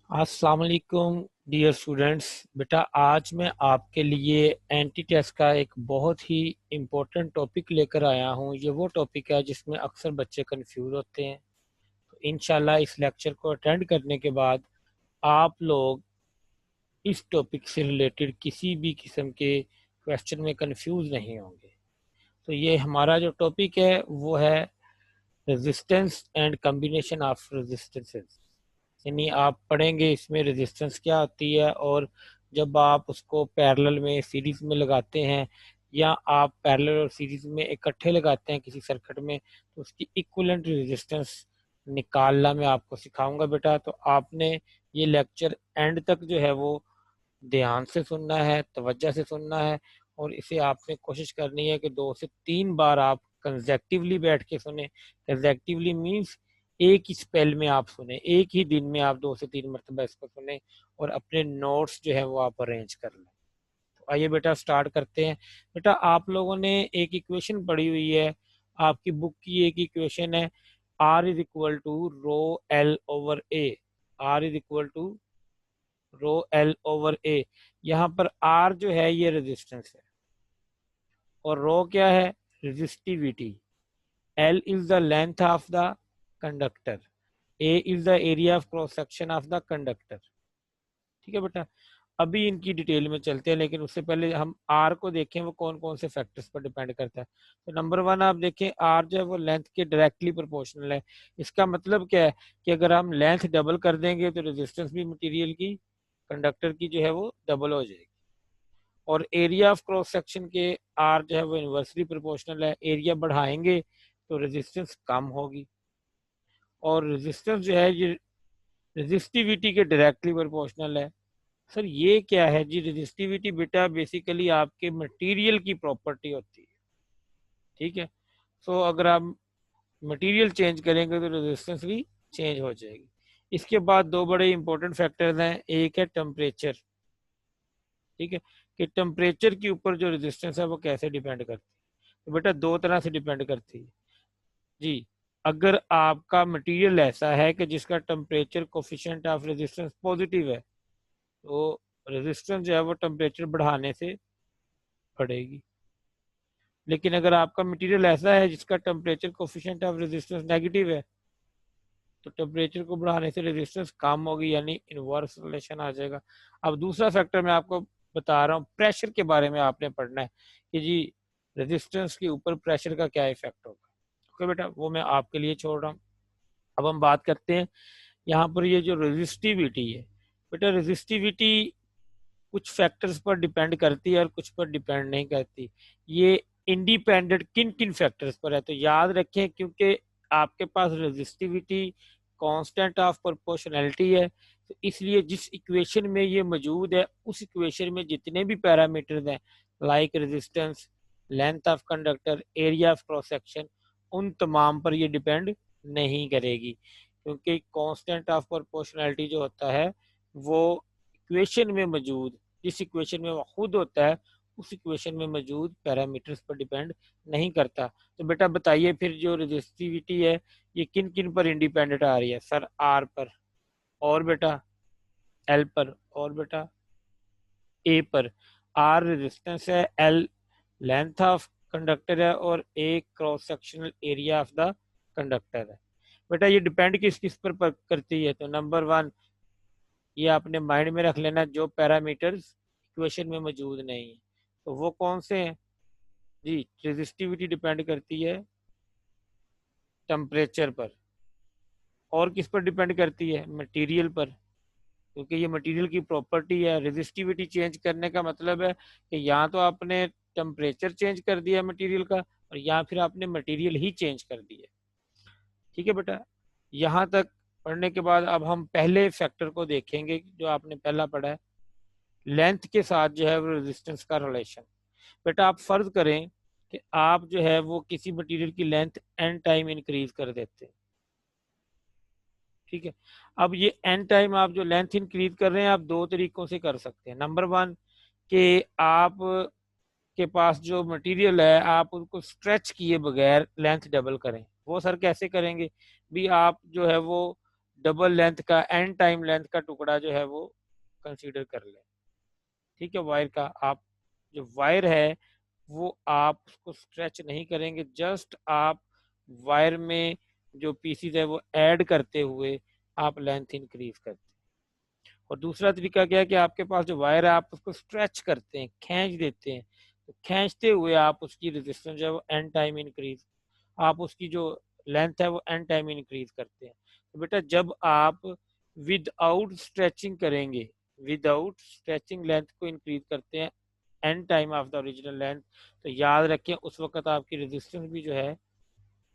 अस्सलाम वालेकुम dear students. बेटा आज मैं आपके लिए एंटी टेस्ट का एक बहुत ही इम्पोर्टेंट टॉपिक लेकर आया हूँ। ये वो टॉपिक है जिसमें अक्सर बच्चे कंफ्यूज होते हैं। तो इंशाल्लाह इस लेक्चर को अटेंड करने के बाद आप लोग इस टॉपिक से रिलेटेड किसी भी किस्म के क्वेश्चन में कंफ्यूज नहीं होंगे। तो ये हमारा जो टॉपिक है वो है resistance and combination of resistances. यानी आप पढ़ेंगे इसमें रेजिस्टेंस क्या होती है, और जब आप उसको पैरेलल में सीरीज में लगाते हैं या आप पैरेलल और सीरीज में इकट्ठे लगाते हैं किसी सर्किट में, तो उसकी इक्विवेलेंट रेजिस्टेंस निकालना मैं आपको सिखाऊंगा। बेटा तो आपने ये लेक्चर एंड तक जो है वो ध्यान से सुनना है, तवज्जो से सुनना है, और इसे आपने कोशिश करनी है कि 2 से 3 बार आप कंसेक्टिवली बैठ के सुने। कंसेक्टिवली मीन्स एक ही स्पेल में आप सुने, एक ही दिन में आप 2 से 3 मरतबा इसको सुने और अपने नोट्स जो है वो आप अरेंज कर लें। तो आइए बेटा स्टार्ट करते हैं। बेटा आप लोगों ने एक इक्वेशन पढ़ी हुई है, आपकी बुक की एक इक्वेशन है, R is equal to rho L over A. R is equal to rho L over A. यहाँ पर आर जो है ये रेजिस्टेंस है, और रो क्या है, resistivity. L is the length of the conductor, A is the area of cross section of the conductor. ठीक है बेटा, अभी इनकी डिटेल में चलते हैं, लेकिन उससे पहले हम आर को देखें वो कौन कौन से फैक्टर्स पर डिपेंड करता है। तो नंबर वन आप देखें, आर जो है वो लेंथ के डायरेक्टली प्रोपोर्शनल है। इसका मतलब क्या है कि अगर हम लेंथ डबल कर देंगे तो रेजिस्टेंस भी मटेरियल की, कंडक्टर की जो है वो डबल हो जाएगी। और एरिया ऑफ क्रॉस सेक्शन के आर जो है वो इन्वर्सली प्रोपोर्शनल है, एरिया बढ़ाएंगे तो रेजिस्टेंस कम होगी। और रेजिस्टेंस जो है ये रेजिस्टिविटी के डायरेक्टली प्रोपोर्शनल है। सर ये क्या है जी? रेजिस्टिविटी बेटा बेसिकली आपके मटेरियल की प्रॉपर्टी होती है। ठीक है, सो अगर आप मटेरियल चेंज करेंगे तो रेजिस्टेंस भी चेंज हो जाएगी। इसके बाद दो बड़े इंपॉर्टेंट फैक्टर्स हैं, एक है टेम्परेचर। ठीक है, कि टेम्परेचर के ऊपर जो रेजिस्टेंस है वो कैसे डिपेंड करती है। तो बेटा दो तरह से डिपेंड करती है जी। अगर आपका मटेरियल ऐसा है कि जिसका temperature coefficient of resistance positive है, तो रेजिस्टेंस जो है वो टेम्परेचर बढ़ाने से बढ़ेगी। लेकिन अगर आपका मटेरियल ऐसा है जिसका temperature coefficient of resistance negative है, तो टेम्परेचर को बढ़ाने से रेजिस्टेंस कम होगी, यानी इनवर्स रिलेशन आ जाएगा। अब दूसरा फैक्टर मैं आपको बता रहा हूँ, प्रेशर के बारे में आपने पढ़ना है कि जी रेजिस्टेंस के ऊपर प्रेशर का क्या इफेक्ट होगा। ओके बेटा, वो मैं आपके लिए छोड़ रहा हूँ। अब हम बात करते हैं यहाँ पर ये जो रेजिस्टिविटी है। बेटा रेजिस्टिविटी कुछ फैक्टर्स पर डिपेंड करती है और कुछ पर डिपेंड नहीं करती। ये इंडिपेंडेंट किन किन फैक्टर्स पर है, तो याद रखें, क्योंकि आपके पास रेजिस्टिविटी कांस्टेंट ऑफ प्रोपोर्शनैलिटी है, तो इसलिए जिस इक्वेशन में ये मौजूद है उस इक्वेशन में जितने भी पैरामीटर्स हैं, like resistance, length of conductor, area of cross section, उन तमाम पर ये डिपेंड नहीं करेगी। क्योंकि कांस्टेंट ऑफ प्रोपोर्शनैलिटी जो होता है वो इक्वेशन में मौजूद, जिस इक्वेशन में वो खुद होता है उस इक्वेशन में मौजूद पैरामीटर्स पर डिपेंड नहीं करता। तो बेटा बताइए फिर जो रेजिस्टिविटी है ये किन किन पर इंडिपेंडेंट आ रही है? सर आर पर, और बेटा एल पर, और बेटा ए पर। आर रेजिस्टेंस है, एल लेंथ ऑफ कंडक्टर है, और A cross sectional area of the conductor है। बेटा ये डिपेंड किस किस पर करती है? तो नंबर वन, ये आपने माइंड में रख लेना, जो पैरामीटर्स इक्वेशन में मौजूद नहीं है। तो वो कौन से हैं जी? रेजिस्टिविटी डिपेंड करती है टेम्परेचर पर, और किस पर डिपेंड करती है? मटेरियल पर, क्योंकि ये मटेरियल की प्रॉपर्टी है। रेजिस्टिविटी चेंज करने का मतलब है कि या तो आपने टेम्परेचर चेंज कर दिया मटेरियल का, और या फिर आपने मटेरियल ही चेंज कर दिया। ठीक है बेटा, यहाँ तक पढ़ने के बाद अब हम पहले फैक्टर को देखेंगे जो आपने पहला पढ़ा है, लेंथ के साथ जो है वो रेजिस्टेंस का रिलेशन। बेटा आप फर्ज करें कि आप जो है वो किसी मटेरियल की लेंथ एन टाइम इंक्रीज कर देते हैं। ठीक है, अब ये एन टाइम आप जो लेंथ इंक्रीज कर रहे हैं आप दो तरीकों से कर सकते हैं। नंबर वन, कि आप के पास जो मटेरियल है आप उनको स्ट्रेच किए बगैर लेंथ डबल करें। वो सर कैसे करेंगे भी? आप जो है वो डबल लेंथ का एन टाइम लेंथ का टुकड़ा जो है वो कंसीडर कर लें। ठीक है, वायर का आप जो वायर है वो आप उसको स्ट्रेच नहीं करेंगे, जस्ट आप वायर में जो पीसीज है वो ऐड करते हुए आप लेंथ इंक्रीज करते हैं। और दूसरा तरीका क्या है कि आपके पास जो वायर है आप उसको स्ट्रेच करते हैं, खींच देते हैं, तो खींचते हुए आप उसकी रेजिस्टेंस जो है वो एन टाइम इंक्रीज, आप उसकी जो लेंथ है वो एन टाइम इंक्रीज करते हैं। तो बेटा जब आप विदाउट स्ट्रेचिंग करेंगे, विदाउट स्ट्रेचिंग लेंथ को इंक्रीज करते हैं n time of the original length, तो याद रखें उस वक्त आपकी रेजिस्टेंस भी जो है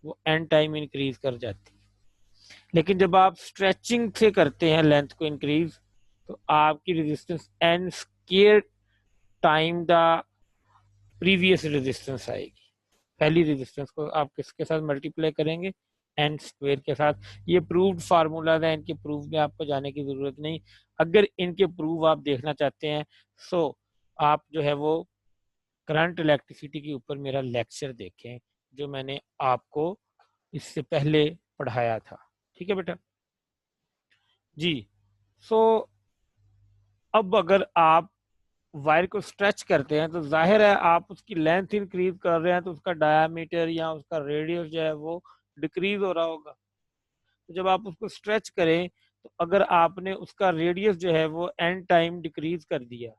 वो एन टाइम इंक्रीज कर जाती है। लेकिन जब आप स्ट्रेचिंग से करते हैं लेंथ को इंक्रीज, तो आपकी resistance n square time the previous resistance आएगी। पहली रेजिस्टेंस को आप किसके साथ मल्टीप्लाई करेंगे, एन स्क्वायर के साथ। ये प्रूव्ड फार्मूला है, इनके प्रूफ में आपको जाने की जरूरत नहीं। अगर इनके प्रूफ आप देखना चाहते हैं सो आप जो है वो करंट इलेक्ट्रिसिटी के ऊपर मेरा लेक्चर देखें जो मैंने आपको इससे पहले पढ़ाया था। ठीक है बेटा जी। सो अब अगर आप वायर को स्ट्रेच करते हैं तो जाहिर है आप उसकी लेंथ इंक्रीज कर रहे हैं तो उसका डायामीटर या उसका रेडियस जो है वो डिक्रीज हो रहा होगा। तो जब आप उसको स्ट्रेच करें तो अगर आपने उसका रेडियस जो है वो एन टाइम डिक्रीज कर दिया,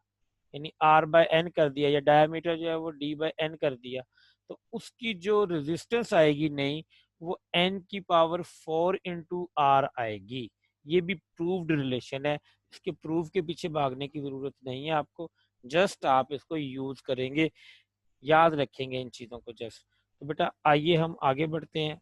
यानी आर बाय एन कर दिया, या डायमीटर जो है वो डी बाय एन कर दिया, तो उसकी जो रेजिस्टेंस आएगी नहीं वो एन की पावर 4 इंटू आर आएगी। ये भी प्रूव्ड रिलेशन है, इसके प्रूफ के पीछे भागने की जरूरत नहीं है आपको, जस्ट आप इसको यूज करेंगे, याद रखेंगे इन चीजों को जस्ट। तो बेटा आइए हम आगे बढ़ते हैं।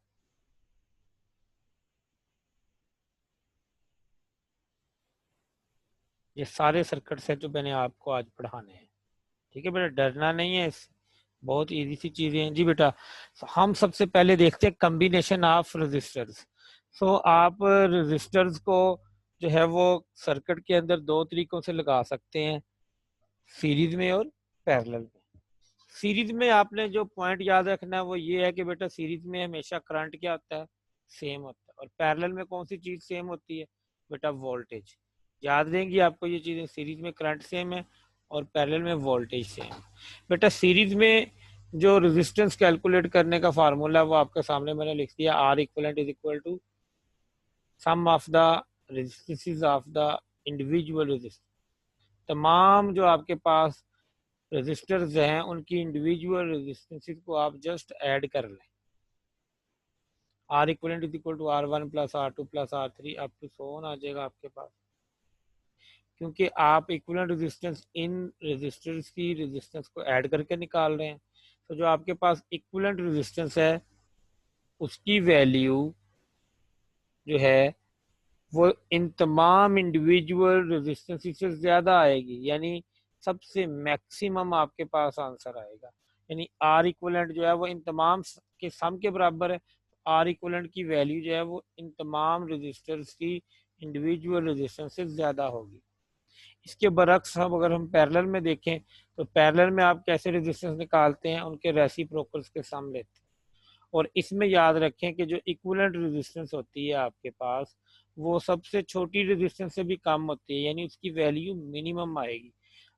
ये सारे सर्किट्स हैं जो मैंने आपको आज पढ़ाने हैं। ठीक है बेटा, डरना नहीं है, इस बहुत इजी सी चीजें हैं जी बेटा। हम सबसे पहले देखते हैं कम्बिनेशन ऑफ रजिस्टर्स। सो आप रजिस्टर्स को जो है वो सर्किट के अंदर दो तरीकों से लगा सकते हैं, सीरीज में और पैरेलल में। सीरीज में आपने जो पॉइंट याद रखना है वो ये है कि बेटा सीरीज में हमेशा करंट क्या होता है, सेम होता है। और पैरेलल में कौन सी चीज सेम होती है, बेटा वोल्टेज। याद रहेंगी आपको ये चीजें, सीरीज में करंट सेम है और पैरेलल में वोल्टेज सेम है। बेटा सीरीज में जो रेजिस्टेंस कैलकुलेट करने का फार्मूला वो आपके सामने मैंने लिख दिया, R equivalent is equal to sum of the resistances of the individual resistance. तमाम जो आपके पास रजिस्टर्स हैं उनकी इंडिविजुअल रेजिस्टेंसेस को आप जस्ट ऐड कर लें। R equivalent is equal to R one plus R two plus R three up to so on आ जाएगा आपके पास, क्योंकि आप इक्विवेलेंट रेजिस्टेंस इन रेजिस्टर्स की रेजिस्टेंस को ऐड करके निकाल रहे हैं। तो जो आपके पास इक्विवेलेंट रेजिस्टेंस है उसकी वैल्यू जो है वो इन तमाम इंडिविजुअल रेजिस्टेंस से ज्यादा आएगी, यानी सबसे मैक्सिमम आपके पास आंसर आएगा। यानी आर इक्विवेलेंट जो है वो इन तमाम के सम के बराबर है। आर इक्विवेलेंट की वैल्यू जो है वो इन तमाम रेजिस्टर्स की इंडिविजुअल रेजिस्टेंस से ज्यादा होगी। इसके बरक्स हम अगर हम पैरेलल में देखें तो पैरेलल में आप कैसे रेजिस्टेंस निकालते हैं, उनके रेसिप्रोकल्स के सम लेते हैं। और इसमें याद रखें कि जो इक्विवेलेंट रेजिस्टेंस होती है आपके पास वो सबसे छोटी रेजिस्टेंस से भी कम होती है, यानी उसकी वैल्यू मिनिमम आएगी।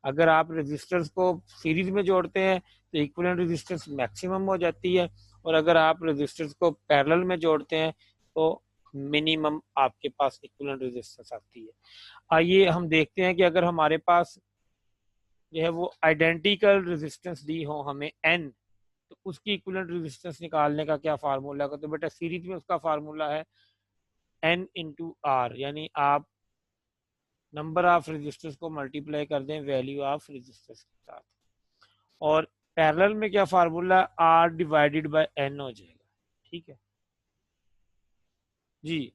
अगर आप रेजिस्टेंस को सीरीज में जोड़ते हैं तो इक्विवेलेंट रेजिस्टेंस मैक्सिमम हो जाती है, और अगर आप रेजिस्टेंस को पैरेलल में जोड़ते हैं तो मिनिमम आपके पास इक्विवेलेंट रेजिस्टेंस आती है। आइए हम देखते हैं कि अगर हमारे पास जो है वो आइडेंटिकल रेजिस्टेंस दी हो हमें एन, तो उसकी इक्विवेलेंट रेजिस्टेंस निकालने का क्या फार्मूला है। तो बेटा सीरीज में उसका फार्मूला है एन इंटू आर, यानी आप नंबर ऑफ रेजिस्टर्स को मल्टीप्लाई कर दें वैल्यू ऑफ रेजिस्टर्स के साथ। और पैरेलल में क्या formula, R divided by n हो जाएगा। ठीक है जी।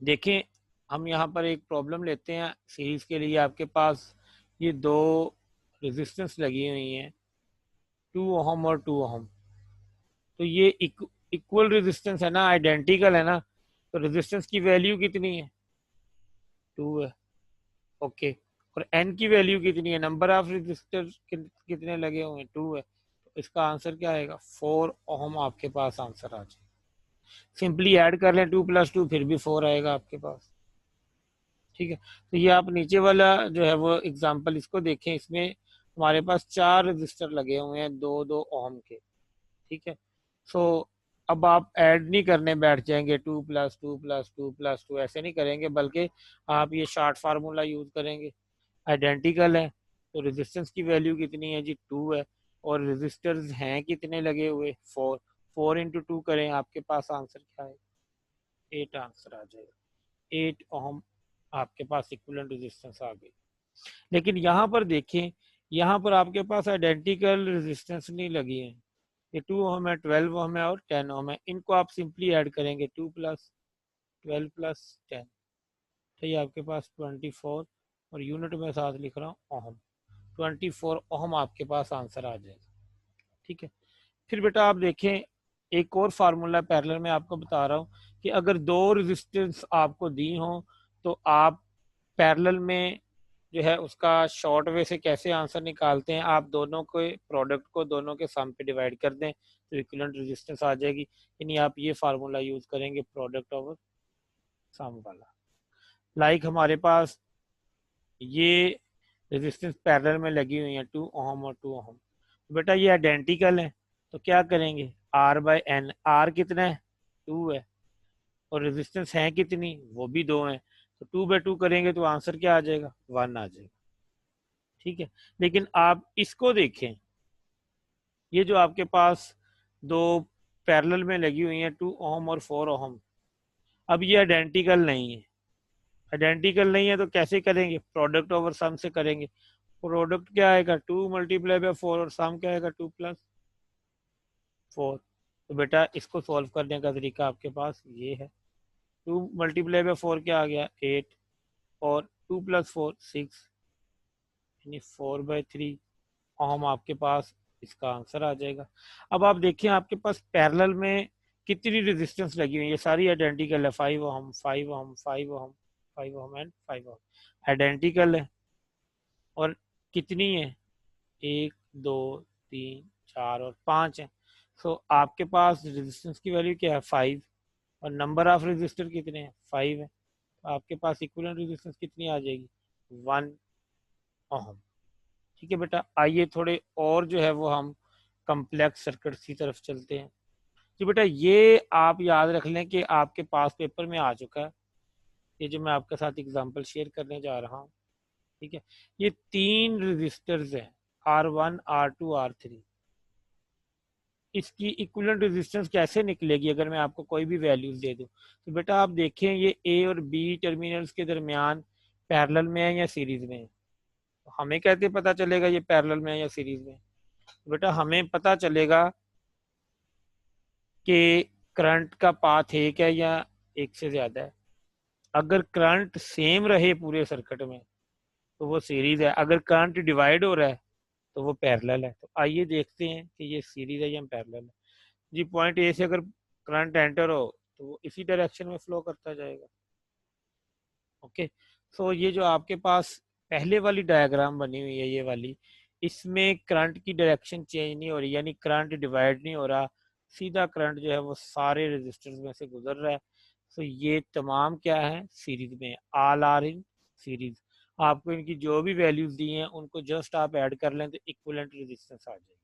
देखें हम यहाँ पर एक प्रॉब्लम लेते हैं सीरीज के लिए। आपके पास ये दो रेजिस्टेंस लगी हुई हैं, 2 ओहम और 2 ओहम। तो ये इक्वल रेजिस्टेंस है ना, आइडेंटिकल है ना, तो रेजिस्टेंस की वैल्यू कितनी है, 2 है। ओके, और एन की वैल्यू कितनी है, नंबर ऑफ रेजिस्टर कितने लगे हुए हैं, 2 है। तो इसका आंसर क्या आएगा, 4 ओहम आपके पास आंसर आ जाएगा। सिंपली ऐड कर लें 2+2, फिर भी 4 आएगा आपके पास। ठीक है, तो ये आप नीचे वाला जो है वो एग्जांपल इसको देखें, इसमें हमारे पास 4 रजिस्टर लगे हुए हैं 2-2 ओम के। ठीक है, सो अब आप ऐड नहीं करने बैठ जाएंगे 2+2+2+2, ऐसे नहीं करेंगे, बल्कि आप ये शार्ट फार्मूला यूज करेंगे। आइडेंटिकल है तो रेजिस्टेंस की वैल्यू कितनी है जी, 2 है, और रेजिस्टर्स हैं कितने लगे हुए, 4। 4 इंटू 2 करें, आपके पास आंसर क्या है, 8 आंसर आ जाएगा। 8 ओम आपके पास इक्विवेलेंट रेजिस्टेंस आ गई। लेकिन यहाँ पर देखें, यहाँ पर आपके पास आइडेंटिकल रेजिस्टेंस नहीं लगी है, ये 2 ओम है, 12 ओम है और 10 ओम है। इनको आप सिंपली ऐड करेंगे, 2+12+10, तो ये आपके पास 24, और यूनिट में साथ लिख रहा हूँ ओम, 24 ओम आपके पास आंसर आ जाएगा। ठीक है, फिर बेटा आप देखें एक और फार्मूला पैरेलल में आपको बता रहा हूँ कि अगर दो रेजिस्टेंस आपको दी हो तो आप पैरेलल में जो है उसका शॉर्ट वे से कैसे आंसर निकालते हैं, आप दोनों के प्रोडक्ट को दोनों के सम पे डिवाइड कर दें तो इक्विवेलेंट रेजिस्टेंस आ जाएगी। यानी आप ये फार्मूला यूज करेंगे प्रोडक्ट ओवर सम वाला। लाइक हमारे पास ये रेजिस्टेंस पैरेलल में लगी हुई है 2 ओम और 2 ओम, तो बेटा ये आइडेंटिकल है, तो क्या करेंगे R/N, R कितना है 2 है, और रेजिस्टेंस है कितनी, वो भी 2 है, तो 2/2 करेंगे तो आंसर क्या आ जाएगा, 1 आ जाएगा। ठीक है, लेकिन आप इसको देखें, ये जो आपके पास दो पैरेलल में लगी हुई हैं 2 ओम और 4 ओम, अब ये आइडेंटिकल नहीं है। आइडेंटिकल नहीं है तो कैसे करेंगे, प्रोडक्ट ओवर सम से करेंगे। प्रोडक्ट क्या आएगा 2 × 4 और सम क्या आएगा 2+4। तो बेटा इसको सॉल्व करने का तरीका आपके पास ये है, 2 × 4 क्या आ गया 8, और 2+4 6, यानी 4/3 ओम आपके पास इसका आंसर आ जाएगा। अब आप देखिए आपके पास पैरेलल में कितनी रेजिस्टेंस लगी हुई है, ये सारी आइडेंटिकल है, 5 ओम 5 ओम 5 ओम 5 ओम एंड 5 ओम आइडेंटिकल है। और कितनी है, 1 2 3 4 और 5 है। सो आपके पास रेजिस्टेंस की वैल्यू क्या है 5, और नंबर ऑफ रेजिस्टर कितने हैं 5 है, तो आपके पास इक्विवेलेंट रेजिस्टेंस कितनी आ जाएगी 1 ओम। ठीक है बेटा, आइए थोड़े और जो है वो हम कम्प्लेक्स सर्किट की तरफ चलते हैं। जी बेटा ये आप याद रख लें कि आपके पास पेपर में आ चुका है, ये जो मैं आपके साथ एग्जांपल शेयर करने जा रहा हूँ। ठीक है, ये 3 रजिस्टर्स हैं R1 R2 R3, इसकी इक्विवेलेंट रेजिस्टेंस कैसे निकलेगी अगर मैं आपको कोई भी वैल्यूज दे दूं। तो बेटा आप देखें ये ए और बी टर्मिनल्स के दरमियान पैरेलल में है या सीरीज में है, तो हमें कैसे पता चलेगा ये पैरेलल में है या सीरीज में। तो बेटा हमें पता चलेगा कि करंट का पाथ एक है या एक से ज्यादा है। अगर करंट सेम रहे पूरे सर्किट में तो वो सीरीज है, अगर करंट डिवाइड हो रहा है तो वो पैरेलल है। तो आइए देखते हैं कि ये सीरीज है या पैरेलल है। जी पॉइंट ए से अगर करंट एंटर हो तो वो इसी डायरेक्शन में फ्लो करता जाएगा। ओके, सो ये जो आपके पास पहले वाली डायग्राम बनी हुई है ये वाली, इसमें करंट की डायरेक्शन चेंज नहीं हो रही, यानी करंट डिवाइड नहीं हो रहा, सीधा करंट जो है वो सारे रेजिस्टर्स में से गुजर रहा है। सो ये तमाम क्या है सीरीज में, ऑल आर इन सीरीज। आपको इनकी जो भी वैल्यूज दी हैं उनको जस्ट आप ऐड कर लें तो इक्विवेलेंट रेजिस्टेंस आ जाएगी।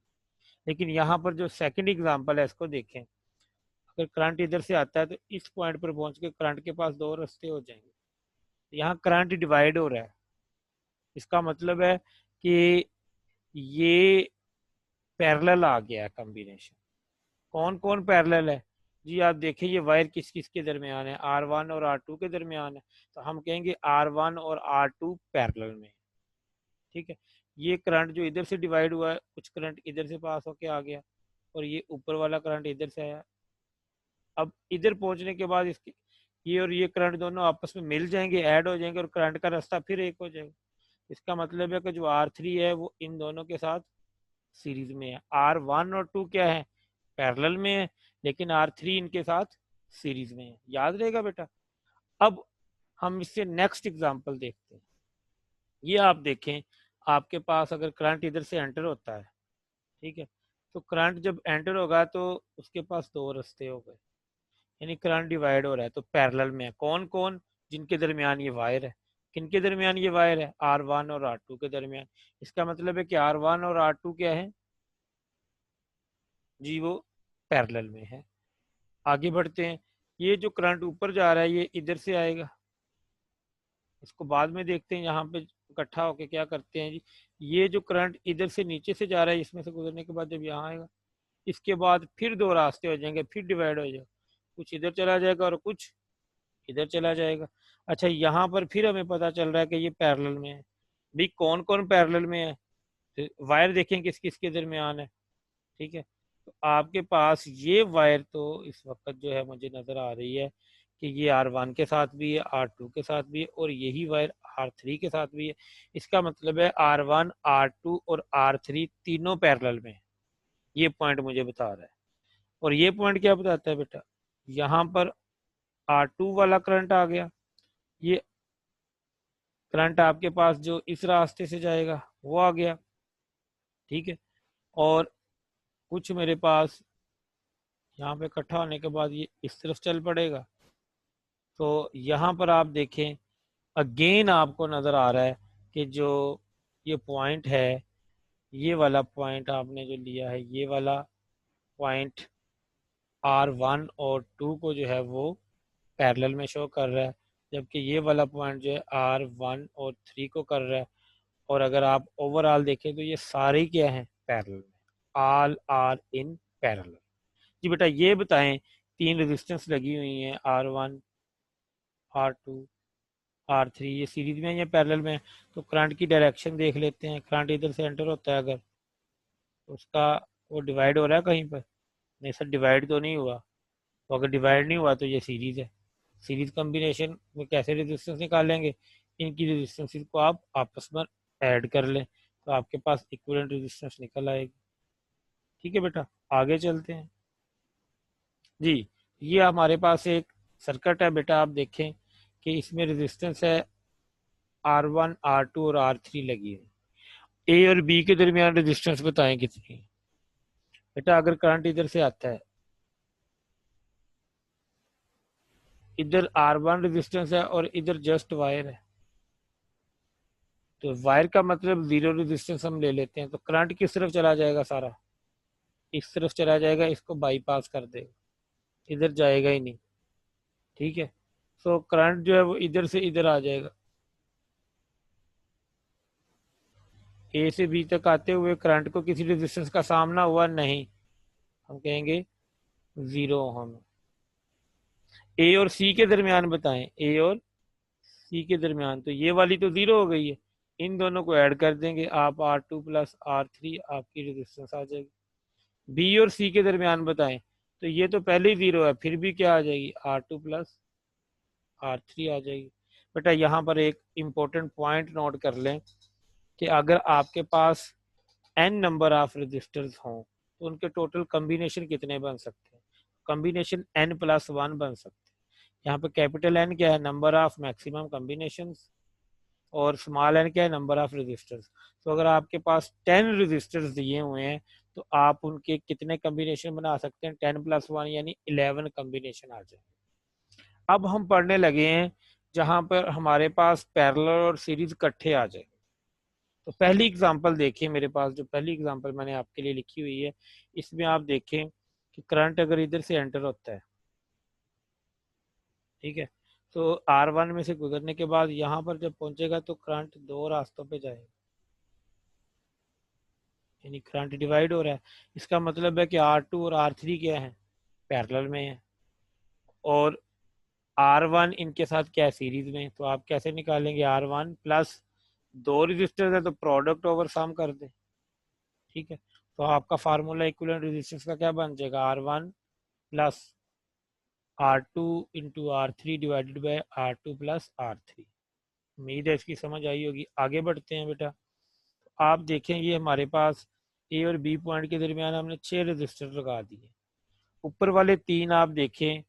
लेकिन यहाँ पर जो सेकंड एग्जांपल है इसको देखें, अगर करंट इधर से आता है तो इस पॉइंट पर पहुंच के करंट के पास दो रास्ते हो जाएंगे, यहाँ करंट डिवाइड हो रहा है, इसका मतलब है कि ये पैरेलल आ गया कॉम्बिनेशन। कौन कौन पैरेलल है जी, आप देखिए ये वायर किस किस के दरमियान है, R1 और R2 के दरमियान है, तो हम कहेंगे R1 और R2 पैरेलल में। ठीक है, ये करंट जो इधर से डिवाइड हुआ है, कुछ करंट इधर से पास होके आ गया और ये ऊपर वाला करंट इधर से आया। अब इधर पहुंचने के बाद इसके ये और ये करंट दोनों आपस में मिल जाएंगे, ऐड हो जाएंगे और करंट का रास्ता फिर एक हो जाएगा। इसका मतलब है कि जो R3 है वो इन दोनों के साथ सीरीज में है, R1 और 2 क्या है पैरेलल में है, लेकिन R3 इनके साथ सीरीज में है। याद रहेगा बेटा। अब हम इससे नेक्स्ट एग्जांपल देखते हैं। ये आप देखें आपके पास अगर करंट इधर से एंटर होता है, ठीक है, तो करंट जब एंटर होगा तो उसके पास दो रास्ते हो गए, यानी करंट डिवाइड हो रहा है तो पैरेलल में है। कौन कौन? जिनके दरमियान ये वायर है। किनके दरमियान ये वायर है? R1 और R2 के दरमियान। इसका मतलब है कि R1 और R2 क्या है जी? वो पैरेलल में है। आगे बढ़ते हैं। ये जो करंट ऊपर जा रहा है ये इधर से आएगा, इसको बाद में देखते हैं। यहाँ पे इकट्ठा होके क्या करते हैं जी, ये जो करंट इधर से नीचे से जा रहा है इसमें से गुजरने के बाद जब यहाँ आएगा, इसके बाद फिर दो रास्ते हो जाएंगे, फिर डिवाइड हो जाएगा। कुछ इधर चला जाएगा और कुछ इधर चला जाएगा। अच्छा, यहाँ पर फिर हमें पता चल रहा है कि ये पैरेलल में है। भी कौन कौन पैरेलल में है? तो वायर देखें किस किस के दरमियान है। ठीक है, तो आपके पास ये वायर तो इस वक्त जो है मुझे नज़र आ रही है कि ये R1 के साथ भी है, R2 के साथ भी है, और यही वायर R3 के साथ भी है। इसका मतलब है R1, R2 और R3 तीनों पैरेलल में है। ये पॉइंट मुझे बता रहा है। और ये पॉइंट क्या बताता है बेटा? यहाँ पर R2 वाला करंट आ गया, ये करंट आपके पास जो इस रास्ते से जाएगा वो आ गया। ठीक है, और कुछ मेरे पास यहाँ पे इकट्ठा होने के बाद ये इस तरफ चल पड़ेगा। तो यहाँ पर आप देखें, अगेन आपको नज़र आ रहा है कि जो ये पॉइंट है, ये वाला पॉइंट आपने जो लिया है, ये वाला पॉइंट R1 और 2 को जो है वो पैरेलल में शो कर रहा है, जबकि ये वाला पॉइंट जो है R1 और 3 को कर रहा है। और अगर आप ओवरऑल देखें तो ये सारे क्या हैं? पैरेलल में। All are in parallel. जी बेटा, ये बताएं, तीन रेजिस्टेंस लगी हुई हैं R1, R2, R3, ये सीरीज में या पैरेलल में? तो करंट की डायरेक्शन देख लेते हैं। करंट इधर से एंटर होता है अगर, तो उसका वो डिवाइड हो रहा है कहीं पर? नहीं सर, डिवाइड तो नहीं हुआ। तो अगर डिवाइड नहीं हुआ तो ये सीरीज है। सीरीज कॉम्बिनेशन में कैसे रेजिस्टेंस निकालेंगे? इनकी रेजिस्टेंस को आप आपस में ऐड कर लें तो आपके पास इक्विवेलेंट रेजिस्टेंस निकल आएगी। ठीक है बेटा, आगे चलते हैं जी। ये हमारे पास एक सर्किट है बेटा, आप देखें कि इसमें रेजिस्टेंस है R1, R2 और R3 लगी है। ए और बी के दरमियान रेजिस्टेंस बताएं कितनी है? बेटा अगर करंट इधर से आता है, इधर R1 रेजिस्टेंस है और इधर जस्ट वायर है, तो वायर का मतलब जीरो रेजिस्टेंस हम ले लेते हैं, तो करंट किस तरफ चला जाएगा? सारा इस तरफ चला जाएगा, इसको बाईपास कर देगा, इधर जाएगा ही नहीं। ठीक है, तो करंट जो है वो इधर से इधर आ जाएगा। ए से बी तक आते हुए करंट को किसी रेजिस्टेंस का सामना हुआ नहीं, हम कहेंगे जीरो ओम। ए और सी के दरमियान बताएं, ए और सी के दरमियान, तो ये वाली तो जीरो हो गई है, इन दोनों को ऐड कर देंगे आप, R2 प्लस R3, आपकी रेजिस्टेंस आ जाएगी। बी और सी के दरमियान बताएं, तो ये तो पहले ही जीरो है, फिर भी क्या आ जाएगी? R2 प्लस R3 आ जाएगी। बेटा यहाँ पर एक इम्पोर्टेंट पॉइंट नोट कर लें कि अगर आपके पास n नंबर ऑफ रजिस्टर्स हों तो उनके टोटल कम्बिनेशन कितने बन सकते हैं? कम्बिनेशन n+1 बन सकते हैं। यहाँ पे कैपिटल N क्या है? नंबर ऑफ मैक्सिमम कम्बिनेशन, और स्मॉल n क्या है? Number of resistors. तो अगर आपके पास 10 रजिस्टर्स दिए हुए हैं तो आप उनके कितने कम्बिनेशन बना सकते हैं? 10+1 यानी 11 कम्बिनेशन आ जाए। अब हम पढ़ने लगे हैं जहाँ पर हमारे पास पैरेलल और सीरीज इकट्ठे आ जाए। तो पहली एग्जांपल देखिए, मेरे पास जो पहली एग्जांपल मैंने आपके लिए लिखी हुई है, इसमें आप देखें कि करंट अगर इधर से एंटर होता है, ठीक है, तो R1 में से गुजरने के बाद यहाँ पर जब पहुंचेगा तो करंट दो रास्तों पे जाएगा, यानी करंट डिवाइड हो रहा है। इसका मतलब है कि R2 और R3 क्या है? पैरेलल में है, और R1 इनके साथ क्या है? सीरीज में। तो आप कैसे निकालेंगे? R1 प्लस, दो रजिस्टर है तो प्रोडक्ट ओवर सम कर दें। ठीक है, तो आपका फार्मूला इक्विवेलेंट रेजिस्टेंस का क्या बन जाएगा? R1 plus R2 into R3 divided by R2 plus R3। उम्मीद है इसकी समझ आई होगी। आगे बढ़ते हैं बेटा। आप देखें ये हमारे पास ए और बी पॉइंट के दरमियान हमने 6 रजिस्टर लगा दिए। ऊपर वाले तीन आप देखें,